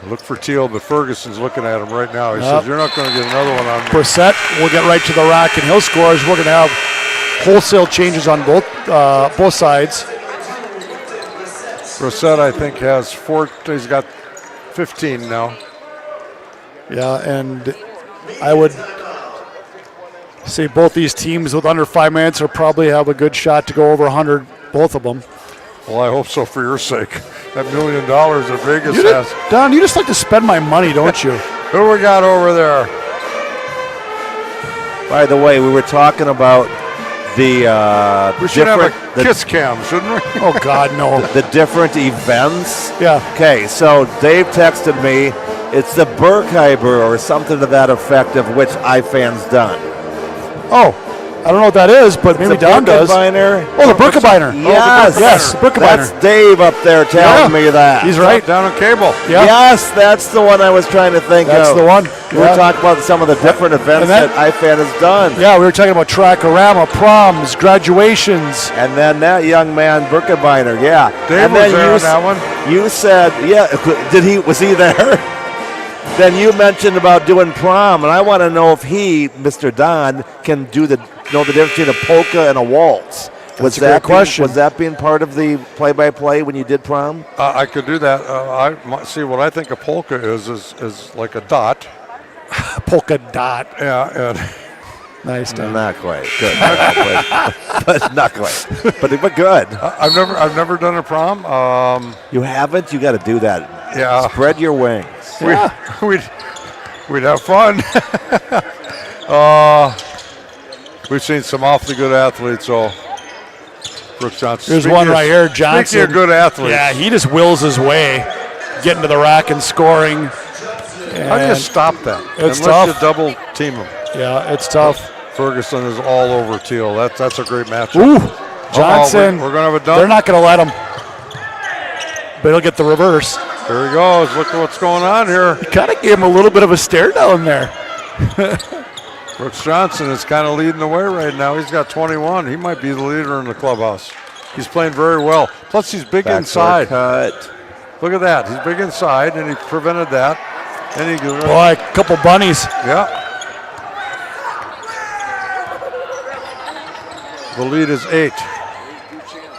Look for Teal, but Ferguson's looking at him right now. He says, "You're not going to get another one on me." Brissett will get right to the rack, and he'll score as we're going to have wholesale changes on both sides. Brissett, I think, has 4. He's got 15 now. Yeah, and I would say both these teams with under 5 minutes will probably have a good shot to go over 100, both of them. Well, I hope so for your sake. That $1 million that Vegas has. Don, you just like to spend my money, don't you? Who we got over there? By the way, we were talking about the We should have a kiss cam, shouldn't we? Oh, God, no. the different events. Yeah. Okay, so Dave texted me. It's the Burkheimer or something to that effect of which iFan's done. Oh, I don't know what that is, but maybe Don does. Brookabiner. Oh, the Brookabiner. Yes. Yes, Brookabiner. That's Dave up there telling me that. He's right. Down on cable. Yeah. Yes, that's the one I was trying to think That's of. the one. We were talking about some of the different events And that iFan has done. Yeah, we were talking about Track-A-Rama, proms, graduations. And then that young man, Brookabiner, yeah. Dave and then was there on that one. You said, yeah, was he there? Then you mentioned about doing prom, and I want to know if he, Mr. Don, can know the difference between a polka and a waltz. That's a great question. Was that being part of the play-by-play when you did prom? I could do that. See, what I think a polka is like a dot. Polka dot. Yeah, and Nice, Don. Not quite. Good. but not quite. But good. I've never done a prom. You haven't? You got to do that. Yeah. Spread your wings. We'd have fun. We've seen some awfully good athletes. So Brooks Johnson. There's one right here, Johnson. Speaking of good athletes. Yeah, he just wills his way, getting to the rack and scoring. How do you stop that? It's Unless tough. you double team him. Yeah, it's tough. Ferguson is all over Teal. That's a great matchup. Ooh, Johnson. We're going to have a dunk. They're not going to let him. But he'll get the reverse. There he goes. Look at what's going on here. He kind of gave him a little bit of a stare down there. Brooks Johnson is kind of leading the way right now. He's got 21. He might be the leader in the clubhouse. He's playing very well. Plus, he's big inside. Cut. Look at that. He's big inside, and he prevented that. And he Boy, a couple bunnies. Yeah. The lead is 8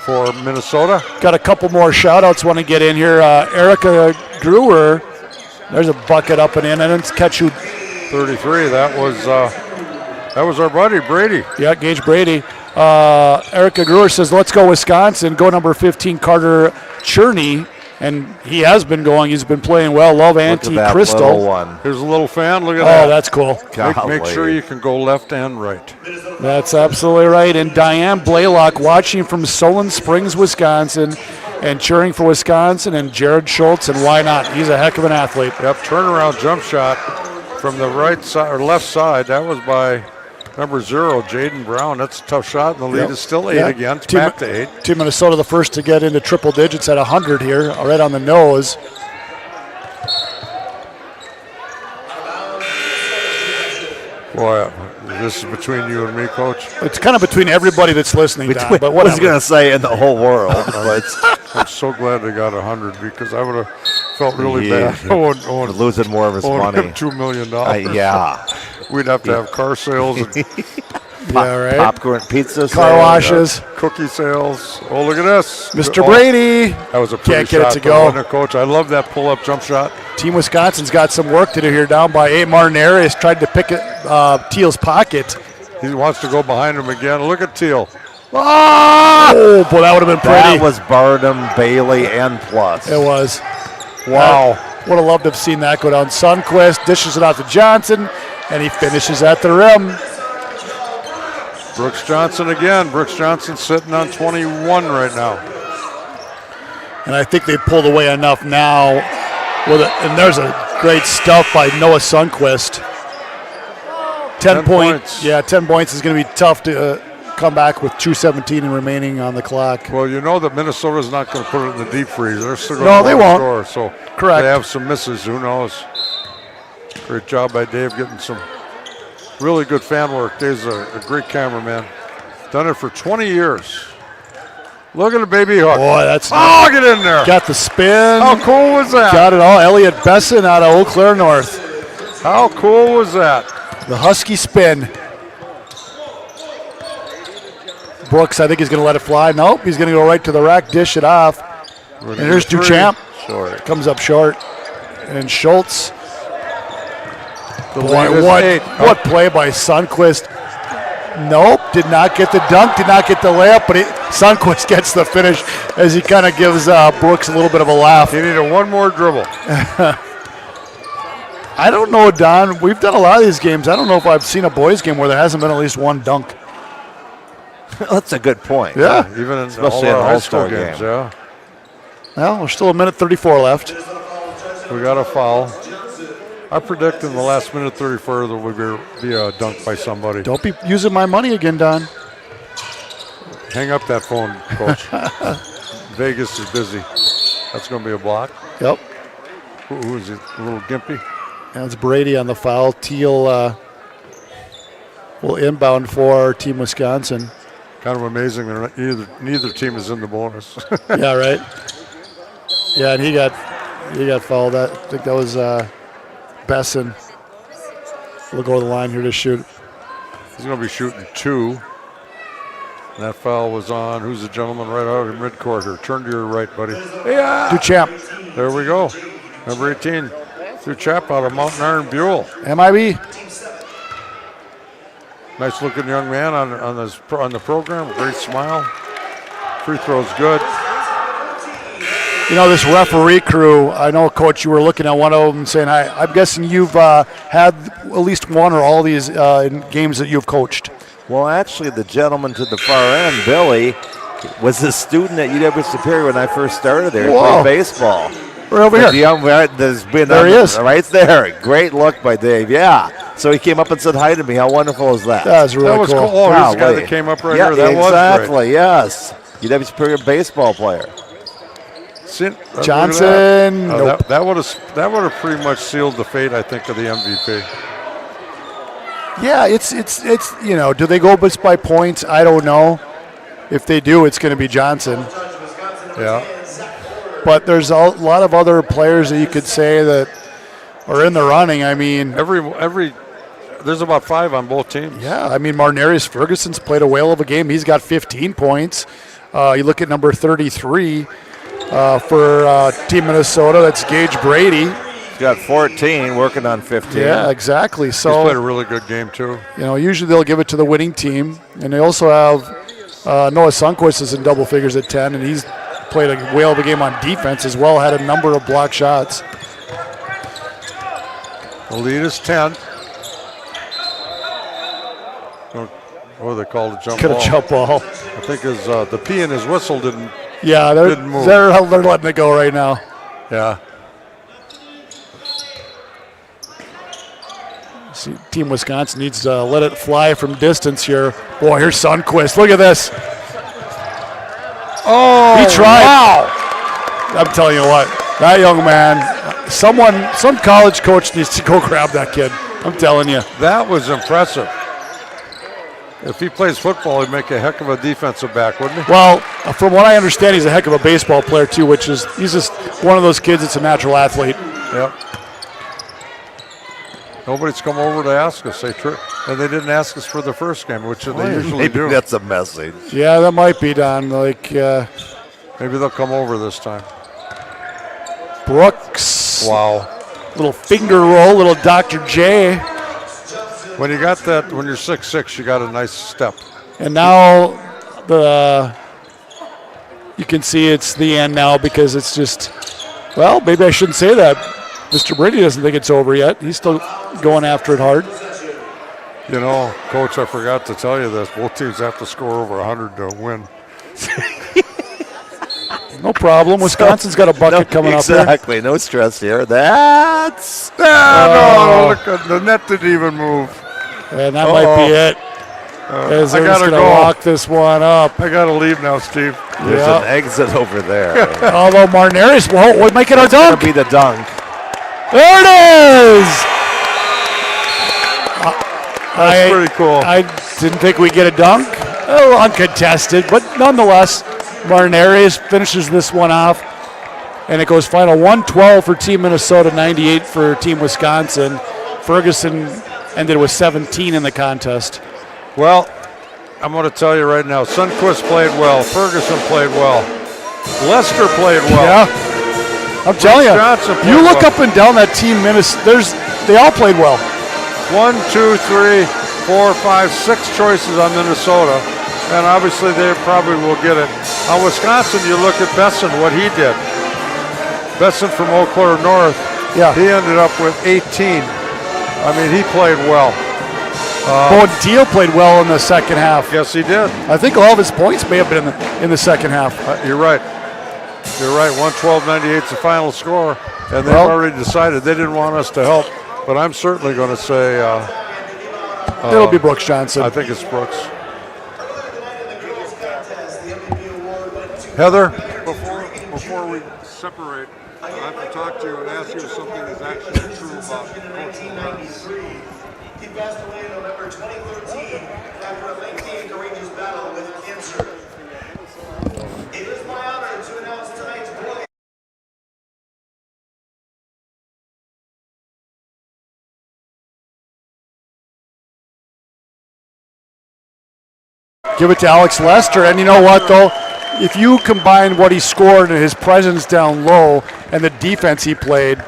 for Minnesota. Got a couple more shout-outs want to get in here. Erica Brewer. There's a bucket up and in. And it's catch you. 33. That was our buddy Brady. Yeah, Gage Brady. Erica Brewer says, let's go Wisconsin. Go number 15, Carter Cherney. And he has been going. He's been playing well. Love Auntie Crystal. One. Here's a little fan. Look at that. Oh, that's cool. Make sure you can go left and right. That's absolutely right. And Diane Blaylock watching from Solon Springs, Wisconsin, and cheering for Wisconsin, and Jared Schultz, and why not? He's a heck of an athlete. Yep, turnaround jump shot from the right side or left side. That was by number 0, Jaden Brown. That's a tough shot, and the lead is still 8 again. It's back to 8. Team Minnesota the first to get into triple digits at 100 here, right on the nose. Boy, this is between you and me, Coach. It's kind of between everybody that's listening, Don, but I was whatever. going to say in the whole world, but I'm so glad they got 100 because I would have felt really Yeah. bad. Owing losing more of his him money. $2 million. Yeah. We'd have to have car sales and Yeah, right. Popcorn pizza. Car sale. washes. cookie sales. Oh, look at this. Mr. Oh, Brady. that was a pretty Can't get it shot, to though, go. wasn't it, Coach? I love that pull-up jump shot. Team Wisconsin's got some work to do here down by 8. Martin Arias tried to pick Teal's pocket. He wants to go behind him again. Look at Teal. Oh, boy, that would have been pretty. That was Bardem, Bailey, and plus. It was. Wow. Would have loved to have seen that go down. Sundquist dishes it out to Johnson, and he finishes at the rim. Brooks Johnson again. Brooks Johnson sitting on 21 right now. And I think they pulled away enough now. And there's a great stuff by Noah Sundquist. 10 points. Yeah, 10 points is going to be tough to come back with 2:17 remaining on the clock. Well, you know that Minnesota's not going to put it in the deep freeze. They're still No, going they to won't. score. So Correct. they have some misses. Who knows? Great job by Dave getting some really good fan work. Dave's a great cameraman. Done it for 20 years. Look at the baby hook. Boy, that's Oh, get in there. got the spin. How cool was that? Got it all. Elliot Besson out of Eau Claire North. How cool was that? The Husky spin. Brooks, I think he's going to let it fly. Nope, he's going to go right to the rack, dish it off. And here's Duchamp. Short. Comes up short. And Schultz. The Boy, lead is what 8. what play by Sundquist. Nope, did not get the dunk, did not get the layup, but Sundquist gets the finish as he kind of gives Brooks a little bit of a laugh. He needed one more dribble. I don't know, Don. We've done a lot of these games. I don't know if I've seen a boys game where there hasn't been at least one dunk. That's a good point. Yeah. Even in Especially all in our an high school all-star games, game. yeah. Well, there's still a minute 34 left. We got a foul. I predict in the last minute 34 there will be a dunk by somebody. Don't be using my money again, Don. Hang up that phone, Coach. Vegas is busy. That's going to be a block. Yep. Who is it? A little gimpy? That's Brady on the foul. Teal will inbound for Team Wisconsin. Kind of amazing. Neither team is in the bonus. Yeah, right. Yeah, and he got fouled. I think that was Besson. We'll go to the line here to shoot. He's going to be shooting 2. And that foul was on. Who's the gentleman right out in midcourt here? Turn to your right, buddy. Yeah. Duchamp. There we go. Number 18. Duchamp out of Mountain Iron Buell. MIB. Nice looking young man on the program. Great smile. Free throw's good. You know, this referee crew, I know, Coach, you were looking at one of them saying, I'm guessing you've had at least one or all these games that you've coached. Well, actually, the gentleman to the far end, Billy, was a student at UW Superior when I first started there. He played baseball. We're over here. There he is. Right there. Great look by Dave. Yeah. So he came up and said hi to me. How wonderful is that? That was really that was cool. Oh, he's the guy that came up right here. That exactly, was great. Yes. UW Superior baseball player. Johnson. That would have pretty much sealed the fate, I think, of the MVP. Yeah, it's you know, do they go just by points? I don't know. If they do, it's going to be Johnson. Yeah. But there's a lot of other players that you could say that are in the running. I mean, there's about 5 on both teams. Yeah, I mean, Marnarius Ferguson's played a whale of a game. He's got 15 points. You look at number 33 for Team Minnesota. That's Gage Brady. He's got 14, working on 15. Yeah, exactly. So he's played a really good game too. You know, usually they'll give it to the winning team, and they also have Noah Sundquist is in double figures at 10, and he's played a whale of a game on defense as well. Had a number of block shots. The lead is 10. Oh, they called a jump ball. Could have jump ball. I think the P in his whistle didn't. Yeah, they're letting it go right now. Yeah. See, Team Wisconsin needs to let it fly from distance here. Boy, here's Sundquist. Look at this. Oh, he tried. Wow. I'm telling you what, that young man, some college coach needs to go grab that kid. I'm telling you. That was impressive. If he plays football, he'd make a heck of a defensive back, wouldn't he? Well, from what I understand, he's a heck of a baseball player too, he's just one of those kids that's a natural athlete. Yep. Nobody's come over to ask us. And they didn't ask us for the first game, which they usually do. That's a message. Yeah, that might be, Don. Maybe they'll come over this time. Brooks. Wow. Little finger roll, little Dr. J. When you got that, when you're 6'6", you got a nice step. And now you can see it's the end now because it's just, well, maybe I shouldn't say that. Mr. Brady doesn't think it's over yet. He's still going after it hard. You know, Coach, I forgot to tell you this. Both teams have to score over 100 to win. No problem. Wisconsin's got a bucket coming up there. Exactly. No stress here. That's... No, look, the net didn't even move. And that might be it. As they're just going to lock this one up. I got to leave now, Steve. There's an exit over there. Although Marnarius will make it a dunk. Be the dunk. There it is. That's pretty cool. I didn't think we'd get a dunk. Oh, uncontested, but nonetheless, Marnarius finishes this one off. And it goes final 112 for Team Minnesota, 98 for Team Wisconsin. Ferguson ended with 17 in the contest. Well, I'm going to tell you right now, Sundquist played well. Ferguson played well. Lester played well. Yeah. I'm telling you, you look up and down that team, they all played well. 1, 2, 3, 4, 5, 6 choices on Minnesota, and obviously they probably will get it. On Wisconsin, you look at Besson, what he did. Besson from Eau Claire North, he ended up with 18. I mean, he played well. Bowen Teal played well in the second half. Yes, he did. I think all of his points may have been in the second half. You're right. You're right. 112-98 is the final score, and they've already decided they didn't want us to help. but I'm certainly going to say It'll be Brooks Johnson. I think it's Brooks. Heather, before we separate, I have to talk to you and ask you if something is actually true about Coach Morales. He passed away in November 2013 after a lengthy and courageous battle with cancer. It is my honor to announce tonight's boy. Give it to Alex Lester. And you know what, though? If you combine what he scored and his presence down low and the defense he played,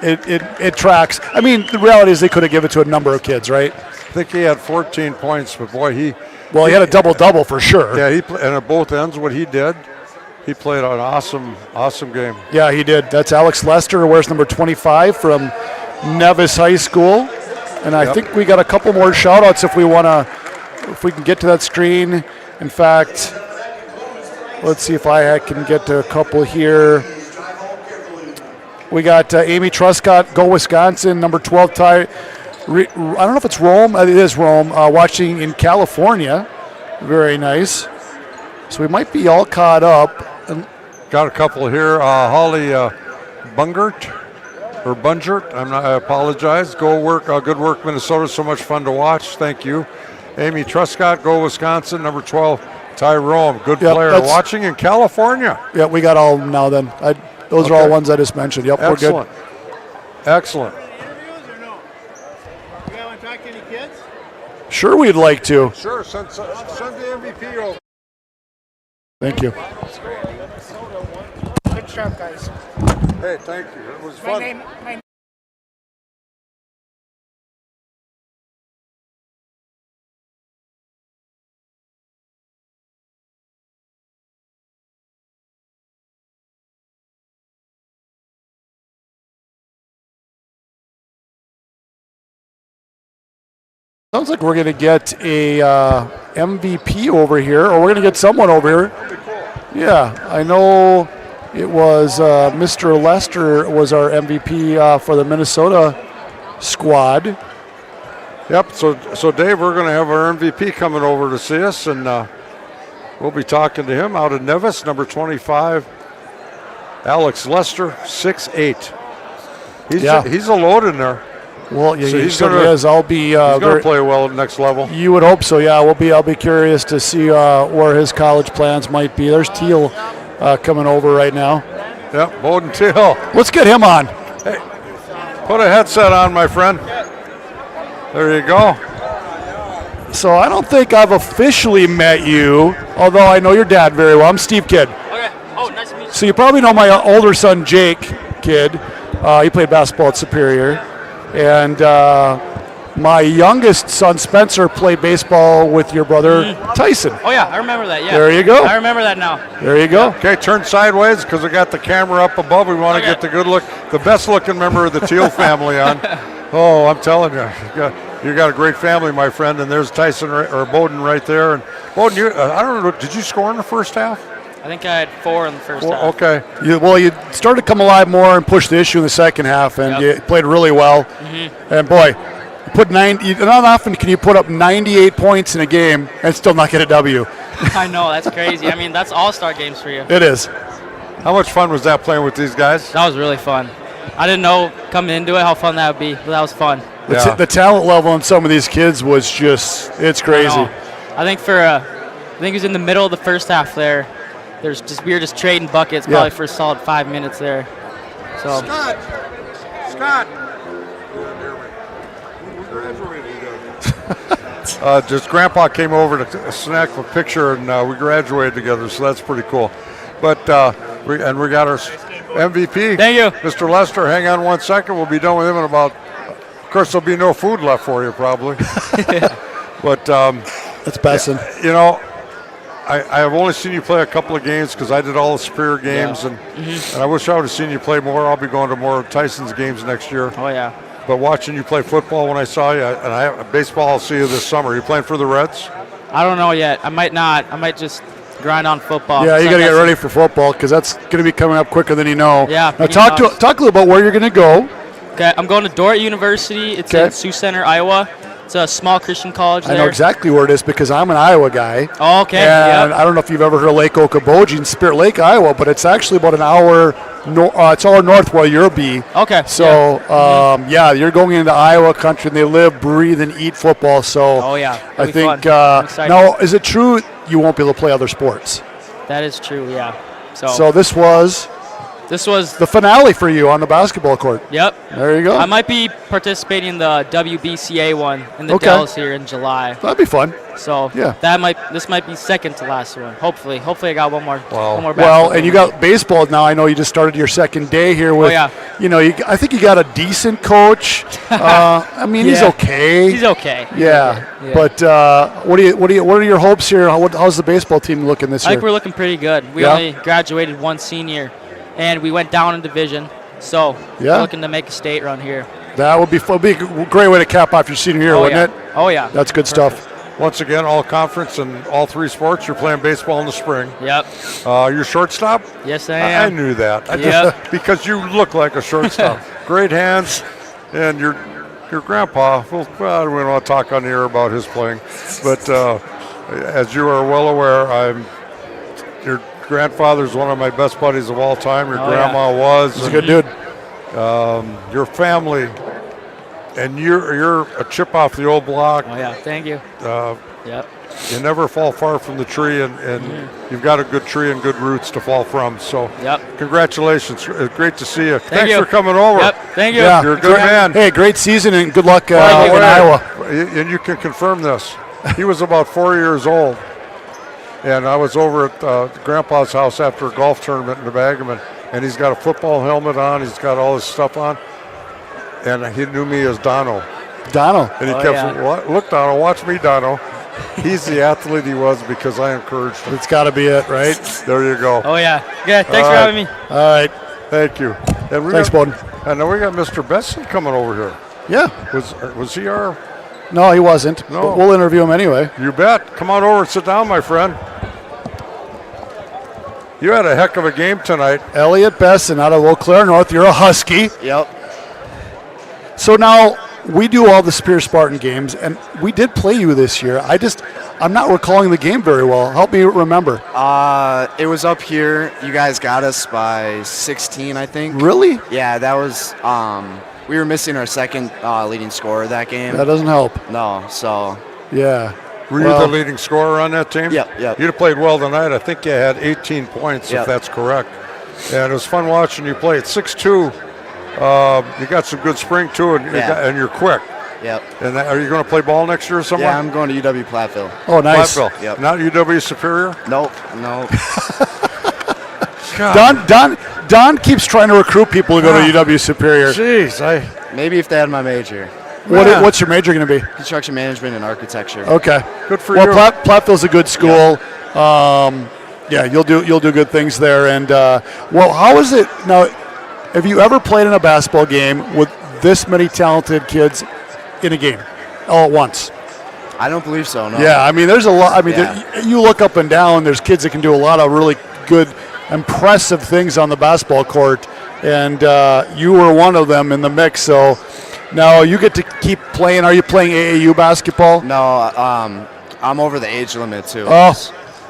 it tracks. I mean, the reality is they could have given it to a number of kids, right? I think he had 14 points, but boy, he had a double-double for sure. Yeah, and at both ends, what he did, he played an awesome game. Yeah, he did. That's Alex Lester, who wears number 25 from Nevis High School. And I think we got a couple more shout-outs if we can get to that screen. In fact, let's see if I can get to a couple here. We got Amy Truscott, Go Wisconsin, number 12 tie. I don't know if it's Rome. It is Rome. Watching in California. Very nice. So we might be all caught up. Got a couple here. Holly Bungert. I apologize. Good work, Minnesota. So much fun to watch. Thank you. Amy Truscott, Go Wisconsin, number 12, Tyrone. Good player. Watching in California. Yeah, we got all of them now then. Those are all ones I just mentioned. Yep, excellent. We're good. Excellent. You guys want to talk to any kids? Sure, we'd like to. Sure, send the MVP over. Thank you. Good job, guys. Hey, thank you. It was fun. Sounds like we're going to get a MVP over here, or we're going to get someone over here. Yeah, I know it was Mr. Lester was our MVP for the Minnesota squad. Yep, so Dave, we're going to have our MVP coming over to see us, and we'll be talking to him out of Nevis, number 25, Alex Lester, 6'8". He's a load in there. Well, yeah, so he certainly is. I'll be. He's going to play well at the next level. You would hope so. Yeah, I'll be curious to see where his college plans might be. There's Teal coming over right now. Yep, Bowden Teal. Let's get him on. Hey, put a headset on, my friend. There you go. So I don't think I've officially met you, although I know your dad very well. I'm Steve Kidd. Okay. Oh, nice to meet you. So you probably know my older son, Jake Kidd. He played basketball at Superior. And my youngest son, Spencer, played baseball with your brother, Tyson. Oh, yeah, I remember that, yeah. There you go. I remember that now. There you go. Okay, turn sideways because we got the camera up above. We want to get the good look, the best-looking member of the Teal family on. Oh, I'm telling you, you got a great family, my friend. And there's Tyson or Bowden right there. And Bowden, I don't know, did you score in the first half? I think I had 4 in the first half. Okay. You started to come alive more and push the issue in the second half, and you played really well. Mm-hmm. And boy, not often can you put up 98 points in a game and still not get a W. I know, that's crazy. I mean, that's all-star games for you. It is. How much fun was that playing with these guys? That was really fun. I didn't know coming into it how fun that would be, but that was fun. The talent level on some of these kids was just, it's crazy. I think it was in the middle of the first half there. We were just trading buckets probably for a solid 5 minutes there. So. Scott. Just Grandpa came over to snap a picture, and we graduated together, so that's pretty cool. But we got our MVP. Thank you, Mr. Lester. Hang on 1 second. We'll be done with him in about. Of course, there'll be no food left for you probably. But that's Besson. You know. I have only seen you play a couple of games because I did all the Superior games, and I wish I would have seen you play more. I'll be going to more of Tyson's games next year. Oh, yeah. But watching you play football when I saw you, and baseball, I'll see you this summer. Are you playing for the Reds? I don't know yet. I might not. I might just grind on football. Yeah, you got to get ready for football because that's going to be coming up quicker than you know. Yeah. Now talk a little about where you're going to go Okay, I'm going to Dordt University. It's in Sioux Center, Iowa. It's a small Christian college there. I know exactly where it is because I'm an Iowa guy. Oh, okay. And I don't know if you've ever heard of Lake Okoboji in Spirit Lake, Iowa, but it's actually about an hour. It's all north where you'll be. Okay. So, you're going into Iowa country, and they live, breathe, and eat football. So, Oh, yeah. I It'll be think. fun. I'm excited. Now, is it true you won't be able to play other sports? That is true, yeah. So this was the finale for you on the basketball court. Yep. There you go. I might be participating in the WBCA one in the Dells here in July. That'd be fun. So this might be second to last one. Hopefully I got one more. One more well, and you got baseball now. I know you just started your second day here with. I think you got a decent coach. I mean, he's okay. He's okay. Yeah. But what are your hopes here? How's the baseball team looking this year? I think we're looking pretty good. We only graduated one senior, and we went down in division. So we're looking to make a state run here. That would be fun. Be a great way to cap off your senior year, wouldn't it? Oh yeah. That's good stuff. Once again, all conference and all 3 sports. You're playing baseball in the spring. Yep. You're shortstop? Yes, I am. I knew that. Because you look like a shortstop. Great hands, and your grandpa. Well, we don't want to talk on the air about his playing, but as you are well aware, your grandfather's one of my best buddies of all time. Your grandma was. He's a good dude. Your family. And you're a chip off the old block. Oh, yeah. Thank you. Yep. You never fall far from the tree, and you've got a good tree and good roots to fall from. So, congratulations. Great to see you. Thanks for coming over. Yep. Thank you. Yeah. You're a good man. Hey, great season, and good luck in Iowa. And you can confirm this. He was about 4 years old, and I was over at Grandpa's house after a golf tournament in the Bagaman, and he's got a football helmet on. He's got all his stuff on. And he knew me as Dono. Dono. And he kept, look, Dono, watch me, Dono. He's the athlete he was because I encouraged him. It's got to be it, right? There you go. Oh, yeah. Good. Thanks for having me. All right. Thank you. And Thanks, Bowden. And then we got Mr. Besson coming over here. Yeah. Was he our? No, he wasn't. No. But we'll interview him anyway. You bet. Come on over and sit down, my friend. You had a heck of a game tonight. Elliot Besson out of Eau Claire North. You're a Husky. Yep. So now we do all the Spear Spartan games, and we did play you this year. I'm not recalling the game very well. Help me remember. It was up here. You guys got us by 16, I think. Really? Yeah, that was. We were missing our second leading scorer that game. That doesn't help. No, so. Yeah. Were you the leading scorer on that team? Yep. You'd have played well tonight. I think you had 18 points, if that's correct. And it was fun watching you play. It's 6'2". You got some good spring too, and you're quick. Yep. And are you going to play ball next year somewhere? Yeah, I'm going to UW Platteville. Oh, nice. Platteville. Yep. Not UW Superior? Nope. Don keeps trying to recruit people to go to UW Superior. Jeez, maybe if they had my major. What's your major going to be? Construction management and architecture. Okay. Good for you. Well, Platteville's a good school. Yeah. You'll do good things there. And how is it now? Have you ever played in a basketball game with this many talented kids in a game all at once? I don't believe so, no. Yeah, I mean, there's a lot. I mean, you look up and down, there's kids that can do a lot of really good, impressive things on the basketball court, and you were one of them in the mix. So now you get to keep playing. Are you playing AAU basketball? No, I'm over the age limit, too. Oh,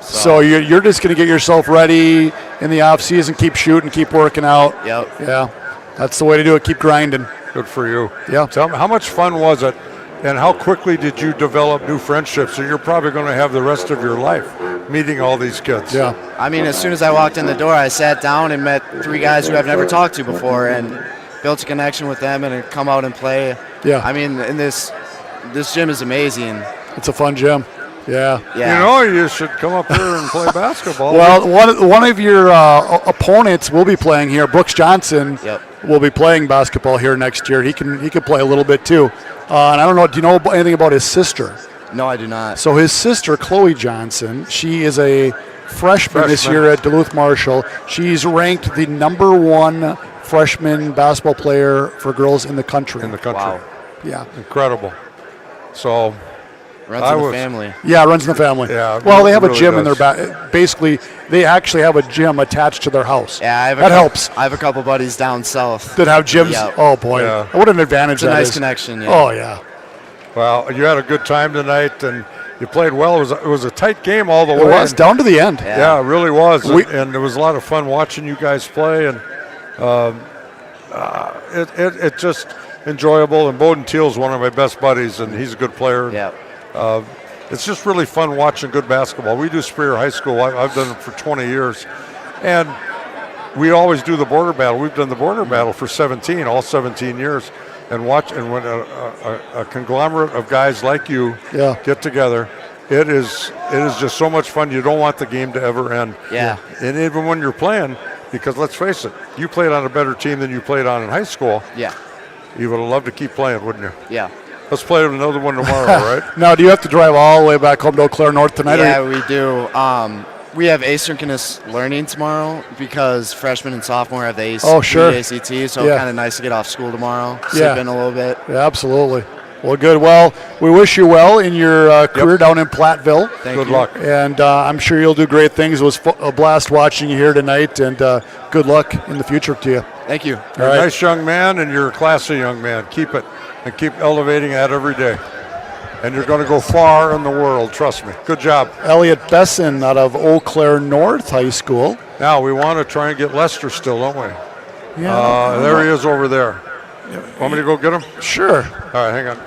so you're just going to get yourself ready in the off season, keep shooting, keep working out. Yep. Yeah, that's the way to do it. Keep grinding. Good for you. Yeah. Tell me, how much fun was it, and how quickly did you develop new friendships that you're probably going to have the rest of your life meeting all these kids? Yeah. I mean, as soon as I walked in the door, I sat down and met 3 guys who I've never talked to before, and built a connection with them and come out and play. Yeah. I mean, this gym is amazing. It's a fun gym. Yeah. You should come up here and play basketball. Well, one of your opponents will be playing here. Brooks Johnson will be playing basketball here next year. He can play a little bit too. And I don't know. Do you know anything about his sister? No, I do not. So his sister, Chloe Johnson, she is a freshman this year at Duluth Marshall. She's ranked the #1 freshman basketball player for girls in the country. In the country. Wow. Yeah. Incredible. So. Runs in the family. Yeah, runs in the family. Yeah, well, they have a really gym in does. their back. Basically, they actually have a gym attached to their house. Yeah, that helps. I have a couple buddies down south That have gyms. Yep. Oh boy, Yeah. what an advantage It's a that nice is. connection. Yeah. Oh yeah. Well, you had a good time tonight, and you played well. It was a tight game all the It way. was down to the end. Yeah, it really was. We- And it was a lot of fun watching you guys play, and it just enjoyable. And Bowden Teal's one of my best buddies, and he's a good player. Yeah. It's just really fun watching good basketball. We do Superior High School. I've done it for 20 years, and we always do the border battle. We've done the border battle for all 17 years, and when a conglomerate of guys like you Yeah. get together, it is just so much fun. You don't want the game to ever end. Yeah. And even when you're playing, because let's face it, you played on a better team than you played on in high school. Yeah. You would have loved to keep playing, wouldn't you? Yeah. Let's play another one tomorrow, right? Now, do you have to drive all the way back home to Eau Claire North tonight? or- Yeah, we do. We have asynchronous learning tomorrow because freshmen and sophomore have the Oh, sure. ACT, so Yeah. kind of nice to get off school tomorrow, Yeah. sleep in a little bit. Yeah, absolutely. Well, good. Well, we wish you well in your career down in Platteville. Thank Good you. luck. And I'm sure you'll do great things. It was a blast watching you here tonight, and good luck in the future to you. Thank you. You're All a right. nice young man, and you're a classy young man. Keep it, and keep elevating that every day. And you're going to go far in the world, trust me. Good job. Elliot Besson out of Eau Claire North High School. Now, we want to try and get Lester still, don't we? Yeah. There he is over there. Want me to go get him? Sure. All right, hang on.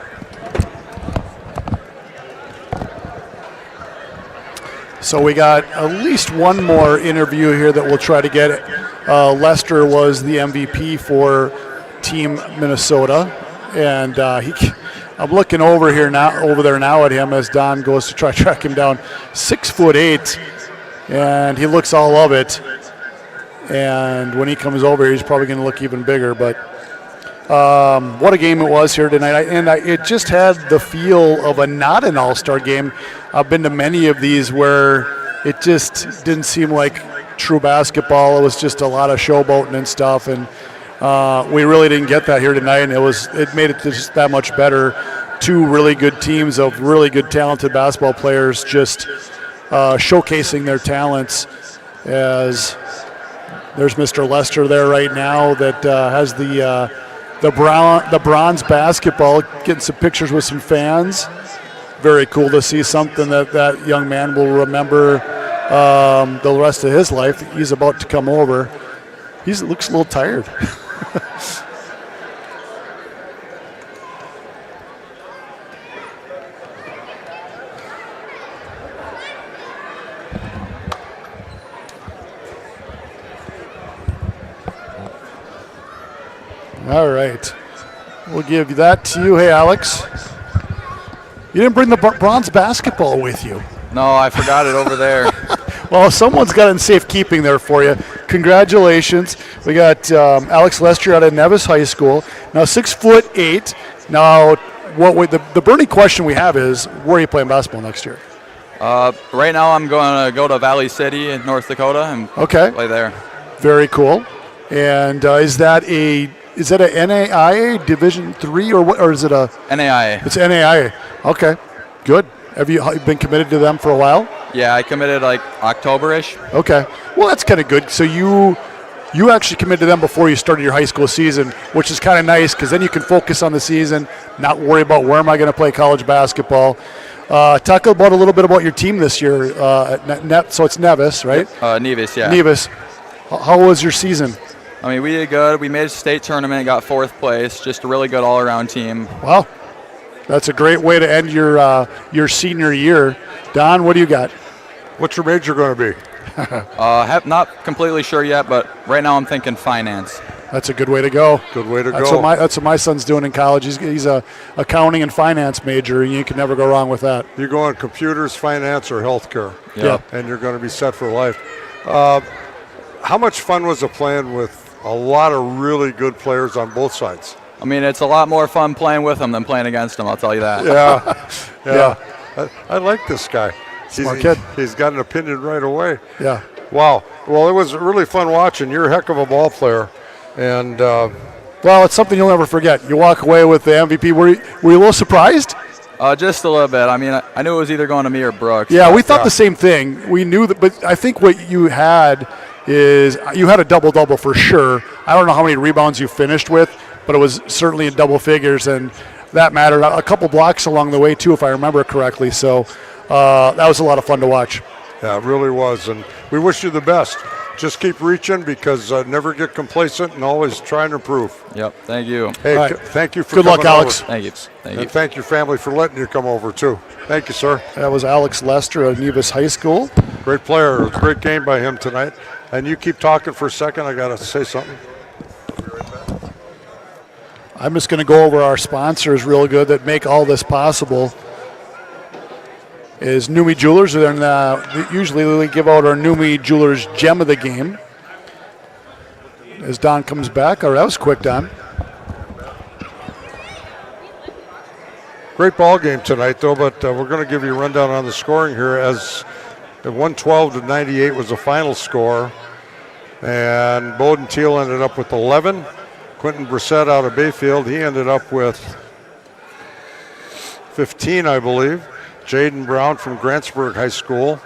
So we got at least one more interview here that we'll try to get. Lester was the MVP for Team Minnesota, and I'm looking over there now at him as Don goes to try to track him down. 6'8", and he looks all of it. And when he comes over, he's probably going to look even bigger. But what a game it was here tonight. It just had the feel of not an all-star game. I've been to many of these where it just didn't seem like true basketball. It was just a lot of showboating and stuff. And we really didn't get that here tonight. And it made it just that much better. Two really good teams of really good, talented basketball players just showcasing their talents. As there's Mr. Lester there right now that has the bronze basketball, getting some pictures with some fans. Very cool to see something that young man will remember the rest of his life. He's about to come over. He looks a little tired. All right. We'll give that to you. Hey, Alex. You didn't bring the bronze basketball with you. No, I forgot it over there. Well, someone's got it in safekeeping there for you. Congratulations. We got Alex Lester out of Nevis High School. Now 6'8". Now, the burning question we have is, where are you playing basketball next year? Right now I'm going to go to Valley City in North Dakota and play there. Very cool. And is that a NAIA Division III or what? Or is it a NAIA? It's NAIA. Okay, good. Have you been committed to them for a while? Yeah, I committed like October-ish. Okay. Well, that's kind of good. So you actually committed to them before you started your high school season, which is kind of nice because then you can focus on the season, not worry about where am I going to play college basketball. Talk about a little bit about your team this year. So it's Nevis, right? Nevis, yeah. Nevis. How was your season? I mean, we did good. We made a state tournament, got 4th place. Just a really good all-around team. Wow. That's a great way to end your senior year. Don, what do you got? What's your major going to be? Not completely sure yet, but right now I'm thinking finance. That's a good way to go. Good way to That's go. That's what my son's doing in college. He's a accounting and finance major, and you can never go wrong with that. You go in computers, finance, or healthcare. Yeah. And you're going to be set for life. How much fun was it playing with a lot of really good players on both sides? I mean, it's a lot more fun playing with them than playing against them, I'll tell you that. Yeah. I like this guy. Smart kid. He's got an opinion right away. Yeah. Wow. Well, it was really fun watching. You're a heck of a ball player. And well, it's something you'll never forget. You walk away with the MVP. Were you a little surprised? Just a little bit. I mean, I knew it was either going to me or Brooks. Yeah, but, we thought the same thing. We knew that, but I think what you had is you had a double-double for sure. I don't know how many rebounds you finished with, but it was certainly in double figures, and that mattered. A couple blocks along the way, too, if I remember correctly. So that was a lot of fun to watch. Yeah, it really was, and we wish you the best. Just keep reaching because never get complacent and always try and improve. Yep, thank you. Hey, Right. thank you for Good luck, coming Alex. over. Thank you. Thank you. And thank your family for letting you come over, too. Thank you, sir. That was Alex Lester of Nevis High School. Great player. It was a great game by him tonight. And you keep talking for a second. I got to say something. I'm just going to go over our sponsors real good that make all this possible. Is Numi Jewelers, and usually we give out our Numi Jewelers Gem of the Game. As Don comes back, that was quick, Don. Great ball game tonight, though, but we're going to give you a rundown on the scoring here as 112-98 was the final score. And Bowden Teal ended up with 11. Quentin Brissett out of Bayfield, he ended up with 15, I believe. Jaden Brown from Grantsburg High School,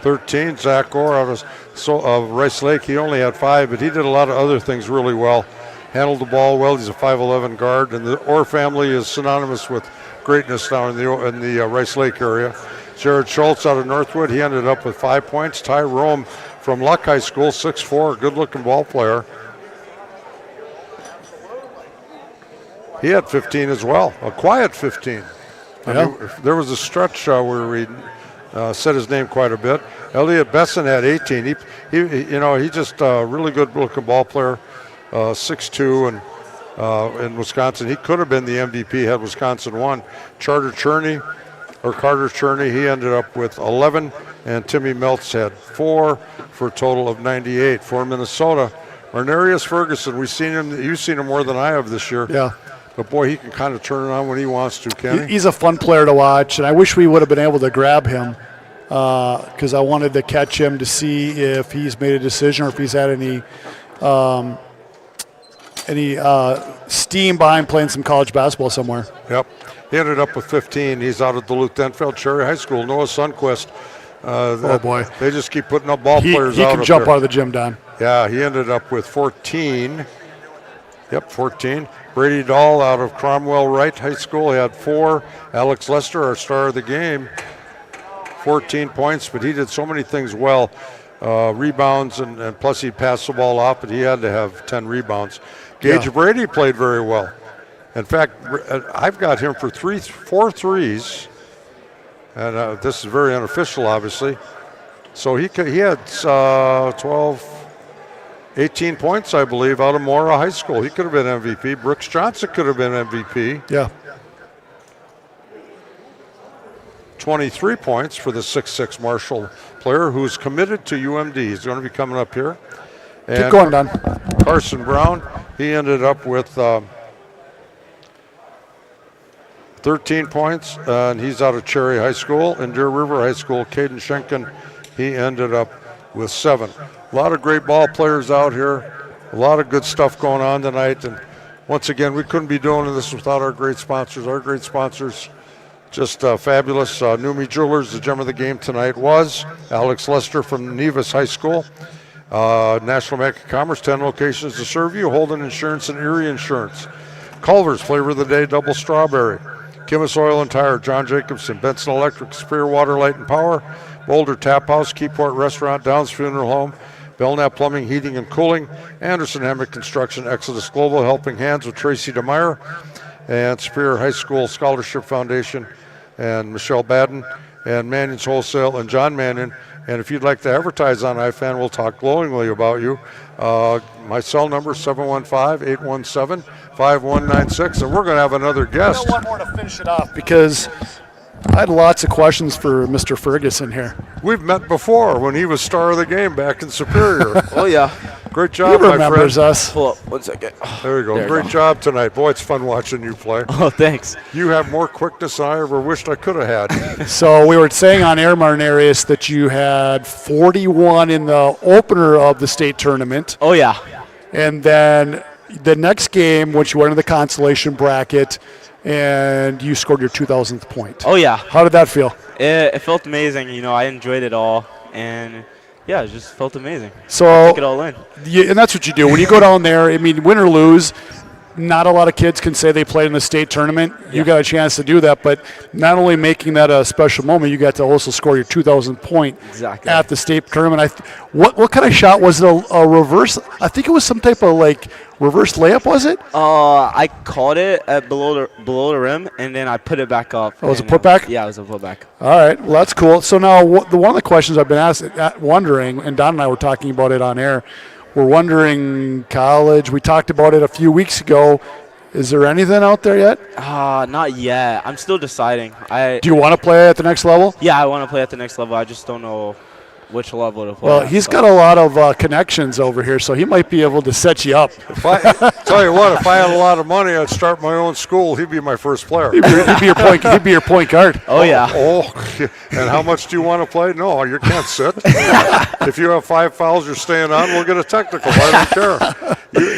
13. Zach Orr out of Rice Lake, he only had 5, but he did a lot of other things really well. Handled the ball well. He's a 5'11" guard, and the Orr family is synonymous with greatness down in the Rice Lake area. Jared Schultz out of Northwood, he ended up with 5 points. Ty Rome from Luck High School, 6'4", good-looking ball player. He had 15 as well, a quiet 15. I mean, there was a stretch where we said his name quite a bit. Elliot Besson had 18. He just a really good-looking ball player, 6'2", and in Wisconsin. He could have been the MVP had Wisconsin won. Carter Cherney, he ended up with 11, and Timmy Meltz had 4 for a total of 98. For Minnesota, Arnarius Ferguson, you've seen him more than I have this year. Yeah. But boy, he can kind of turn it on when he wants to, can he? He's a fun player to watch, and I wish we would have been able to grab him because I wanted to catch him to see if he's made a decision or if he's had any steam behind playing some college basketball somewhere. Yep. He ended up with 15. He's out at Duluth-Denfeld Cherry High School. Noah Sunquist. Oh, boy. They just keep putting up ball players he out. He can up jump there. out of the gym, Don. Yeah, he ended up with 14. Yep, 14. Brady Dahl out of Cromwell Wright High School. He had 4. Alex Lester, our star of the game, 14 points, but he did so many things well. Rebounds, and plus he passed the ball off, but he had to have 10 rebounds. Gage Brady played very well. In fact, I've got him for 4 threes, and this is very unofficial, obviously. So he had 18 points, I believe, out of Mora High School. He could have been MVP. Brooks Johnson could have been MVP. Yeah. 23 points for the 6'6" Marshall player who's committed to UMD. He's going to be coming up here. And keep going, Don. Carson Brown, he ended up with 13 points, and he's out of Cherry High School. And Deer River High School, Caden Schenken, he ended up with 7. A lot of great ball players out here. A lot of good stuff going on tonight. And once again, we couldn't be doing this without our great sponsors. Our great sponsors, just fabulous. Numi Jewelers, the gem of the game tonight was Alex Lester from Nevis High School. National Bank of Commerce, 10 locations to serve you. Holden Insurance and Erie Insurance. Culver's, flavor of the day, double strawberry. Kimmis Oil and Tire, John Jacobson. Benson Electric, Superior Water, Light and Power. Boulder Tap House, Keyport Restaurant, Downs Funeral Home. Belknap Plumbing, Heating and Cooling. Anderson Hammock Construction, Exodus Global, Helping Hands with Tracy DeMeyer. And Superior High School Scholarship Foundation and Michelle Madden. And Mannion's Wholesale and John Mannion. And if you'd like to advertise on iFan, we'll talk glowingly about you. My cell number is 715-817-5196. And we're going to have another guest. One more to finish it off because I had lots of questions for Mr. Ferguson here. We've met before when he was star of the game back in Superior. Oh, yeah. Great job, He my remembers friend. us. Pull up 1 second. There you go. There you Great go. job tonight. Boy, it's fun watching you play. Oh, thanks. You have more quickness than I ever wished I could have had. So we were saying on air, Marnarius, that you had 41 in the opener of the state tournament. Oh, yeah. And then the next game, once you went into the consolation bracket, and you scored your 2000th point. Oh yeah, How did that feel? it felt amazing. You know, I enjoyed it all, and yeah, it just felt amazing. So I took it all in. And that's what you do when you go down there. I mean, win or lose, not a lot of kids can say they played in the state tournament. You got a chance to do that, but not only making that a special moment, you got to also score your 2000th point at the state tournament. What kind of shot was it? A reverse? I think it was some type of like reverse layup. Was it? I caught it at below the rim, and then I put it back up. Oh, it was a putback? Yeah, it was a putback. All right, well that's cool. So now one of the questions I've been wondering, and Don and I were talking about it on air. We're wondering college. We talked about it a few weeks ago. Is there anything out there yet? Not yet. I'm still deciding. Do you want to play at the next level? Yeah, I want to play at the next level. I just don't know which level to play. Well, he's got a lot of connections over here, so he might be able to set you up. Tell you what, if I had a lot of money, I'd start my own school. He'd be my first player. He'd be your point guard. Oh yeah. And how much do you want to play? No, you can't sit. If you have 5 fouls, you're staying on. We'll get a technical. I don't care.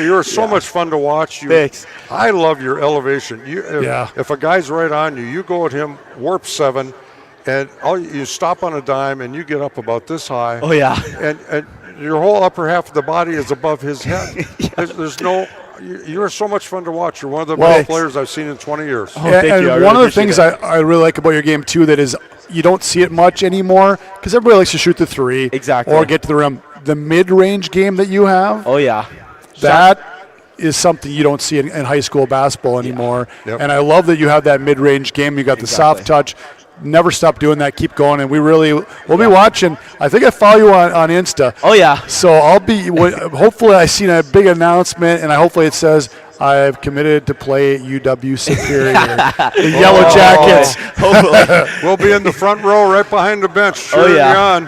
You're so much fun to watch. Thanks. I love your elevation. If a guy's right on you, you go at him warp 7. And you stop on a dime, and you get up about this high. Oh, yeah. And your whole upper half of the body is above his head. There's no – you're so much fun to watch. You're one of the best players I've seen in 20 years. Oh, thank you. One of the things I really like about your game, too, that is you don't see it much anymore because everybody likes to shoot the three. Exactly. Or get to the rim. The mid-range game that you have. Oh, yeah. That is something you don't see in high school basketball anymore. Yep. And I love that you have that mid-range game. You got the soft touch. Never stop doing that. Keep going, and we'll be watching. I think I follow you on Insta. Oh yeah. So I'll be. Hopefully, I seen a big announcement, and hopefully it says I've committed to play at UW Superior. The Yellow Jackets. We'll be in the front row, right behind the bench. Oh yeah. On.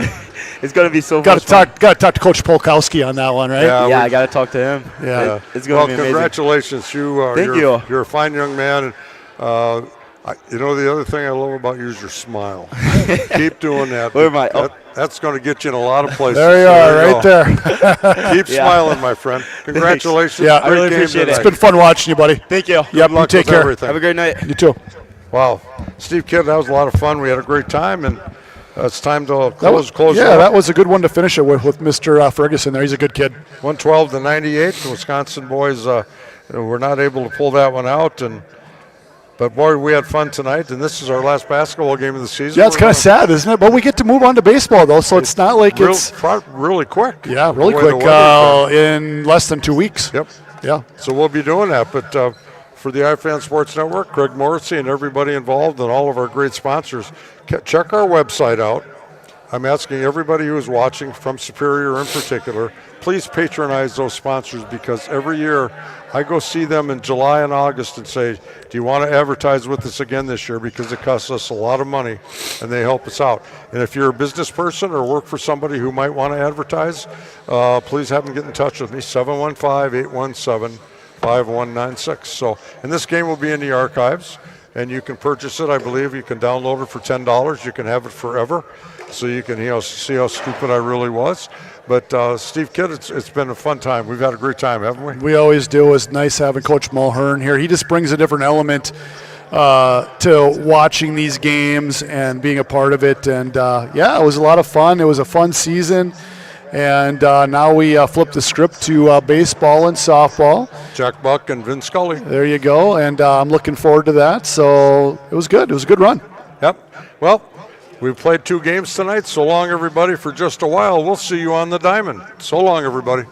It's gonna be so. Got to talk to Coach Polkowski on that one, right? Yeah, I got to talk to him. Yeah. It's gonna be amazing. Congratulations. Thank you. You're a fine young man. The other thing I love about you is your smile. Keep doing that. Where am I? That's going to get you in a lot of places. There you are, right there. Keep smiling, my friend. Congratulations. Yeah, I really appreciate it. It's been fun watching you, buddy. Thank you. Yep, you take care. Everything. Have a great night. You too. Wow. Steve Kidd, that was a lot of fun. We had a great time, and it's time to close. Yeah, that was a good one to finish it with Mr. Ferguson there. He's a good kid. 112-98. The Wisconsin boys were not able to pull that one out, but boy, we had fun tonight, and this is our last basketball game of the season. Yeah, it's kind of sad, isn't it? But we get to move on to baseball, though, so it's not like it's really quick. Yeah, really quick. In less than 2 weeks. Yep. Yeah. So we'll be doing that. But for the iFan Sports Network, Craig Morrissey and everybody involved and all of our great sponsors, check our website out. I'm asking everybody who is watching from Superior in particular, please patronize those sponsors because every year I go see them in July and August and say, do you want to advertise with us again this year? Because it costs us a lot of money and they help us out. And if you're a business person or work for somebody who might want to advertise, please have them get in touch with me, 715-817-5196. So, and this game will be in the archives and you can purchase it. I believe you can download it for $10. You can have it forever. So you can see how stupid I really was. But Steve Kidd, it's been a fun time. We've had a great time, haven't we? We always do. It's nice having Coach Mulhern here. He just brings a different element to watching these games and being a part of it. And, it was a lot of fun. It was a fun season. And now we flip the script to baseball and softball. Jack Buck and Vin Scully. There you go. And I'm looking forward to that. So it was good. It was a good run. Yep. Well, we've played 2 games tonight. So long, everybody, for just a while. We'll see you on the diamond. So long, everybody.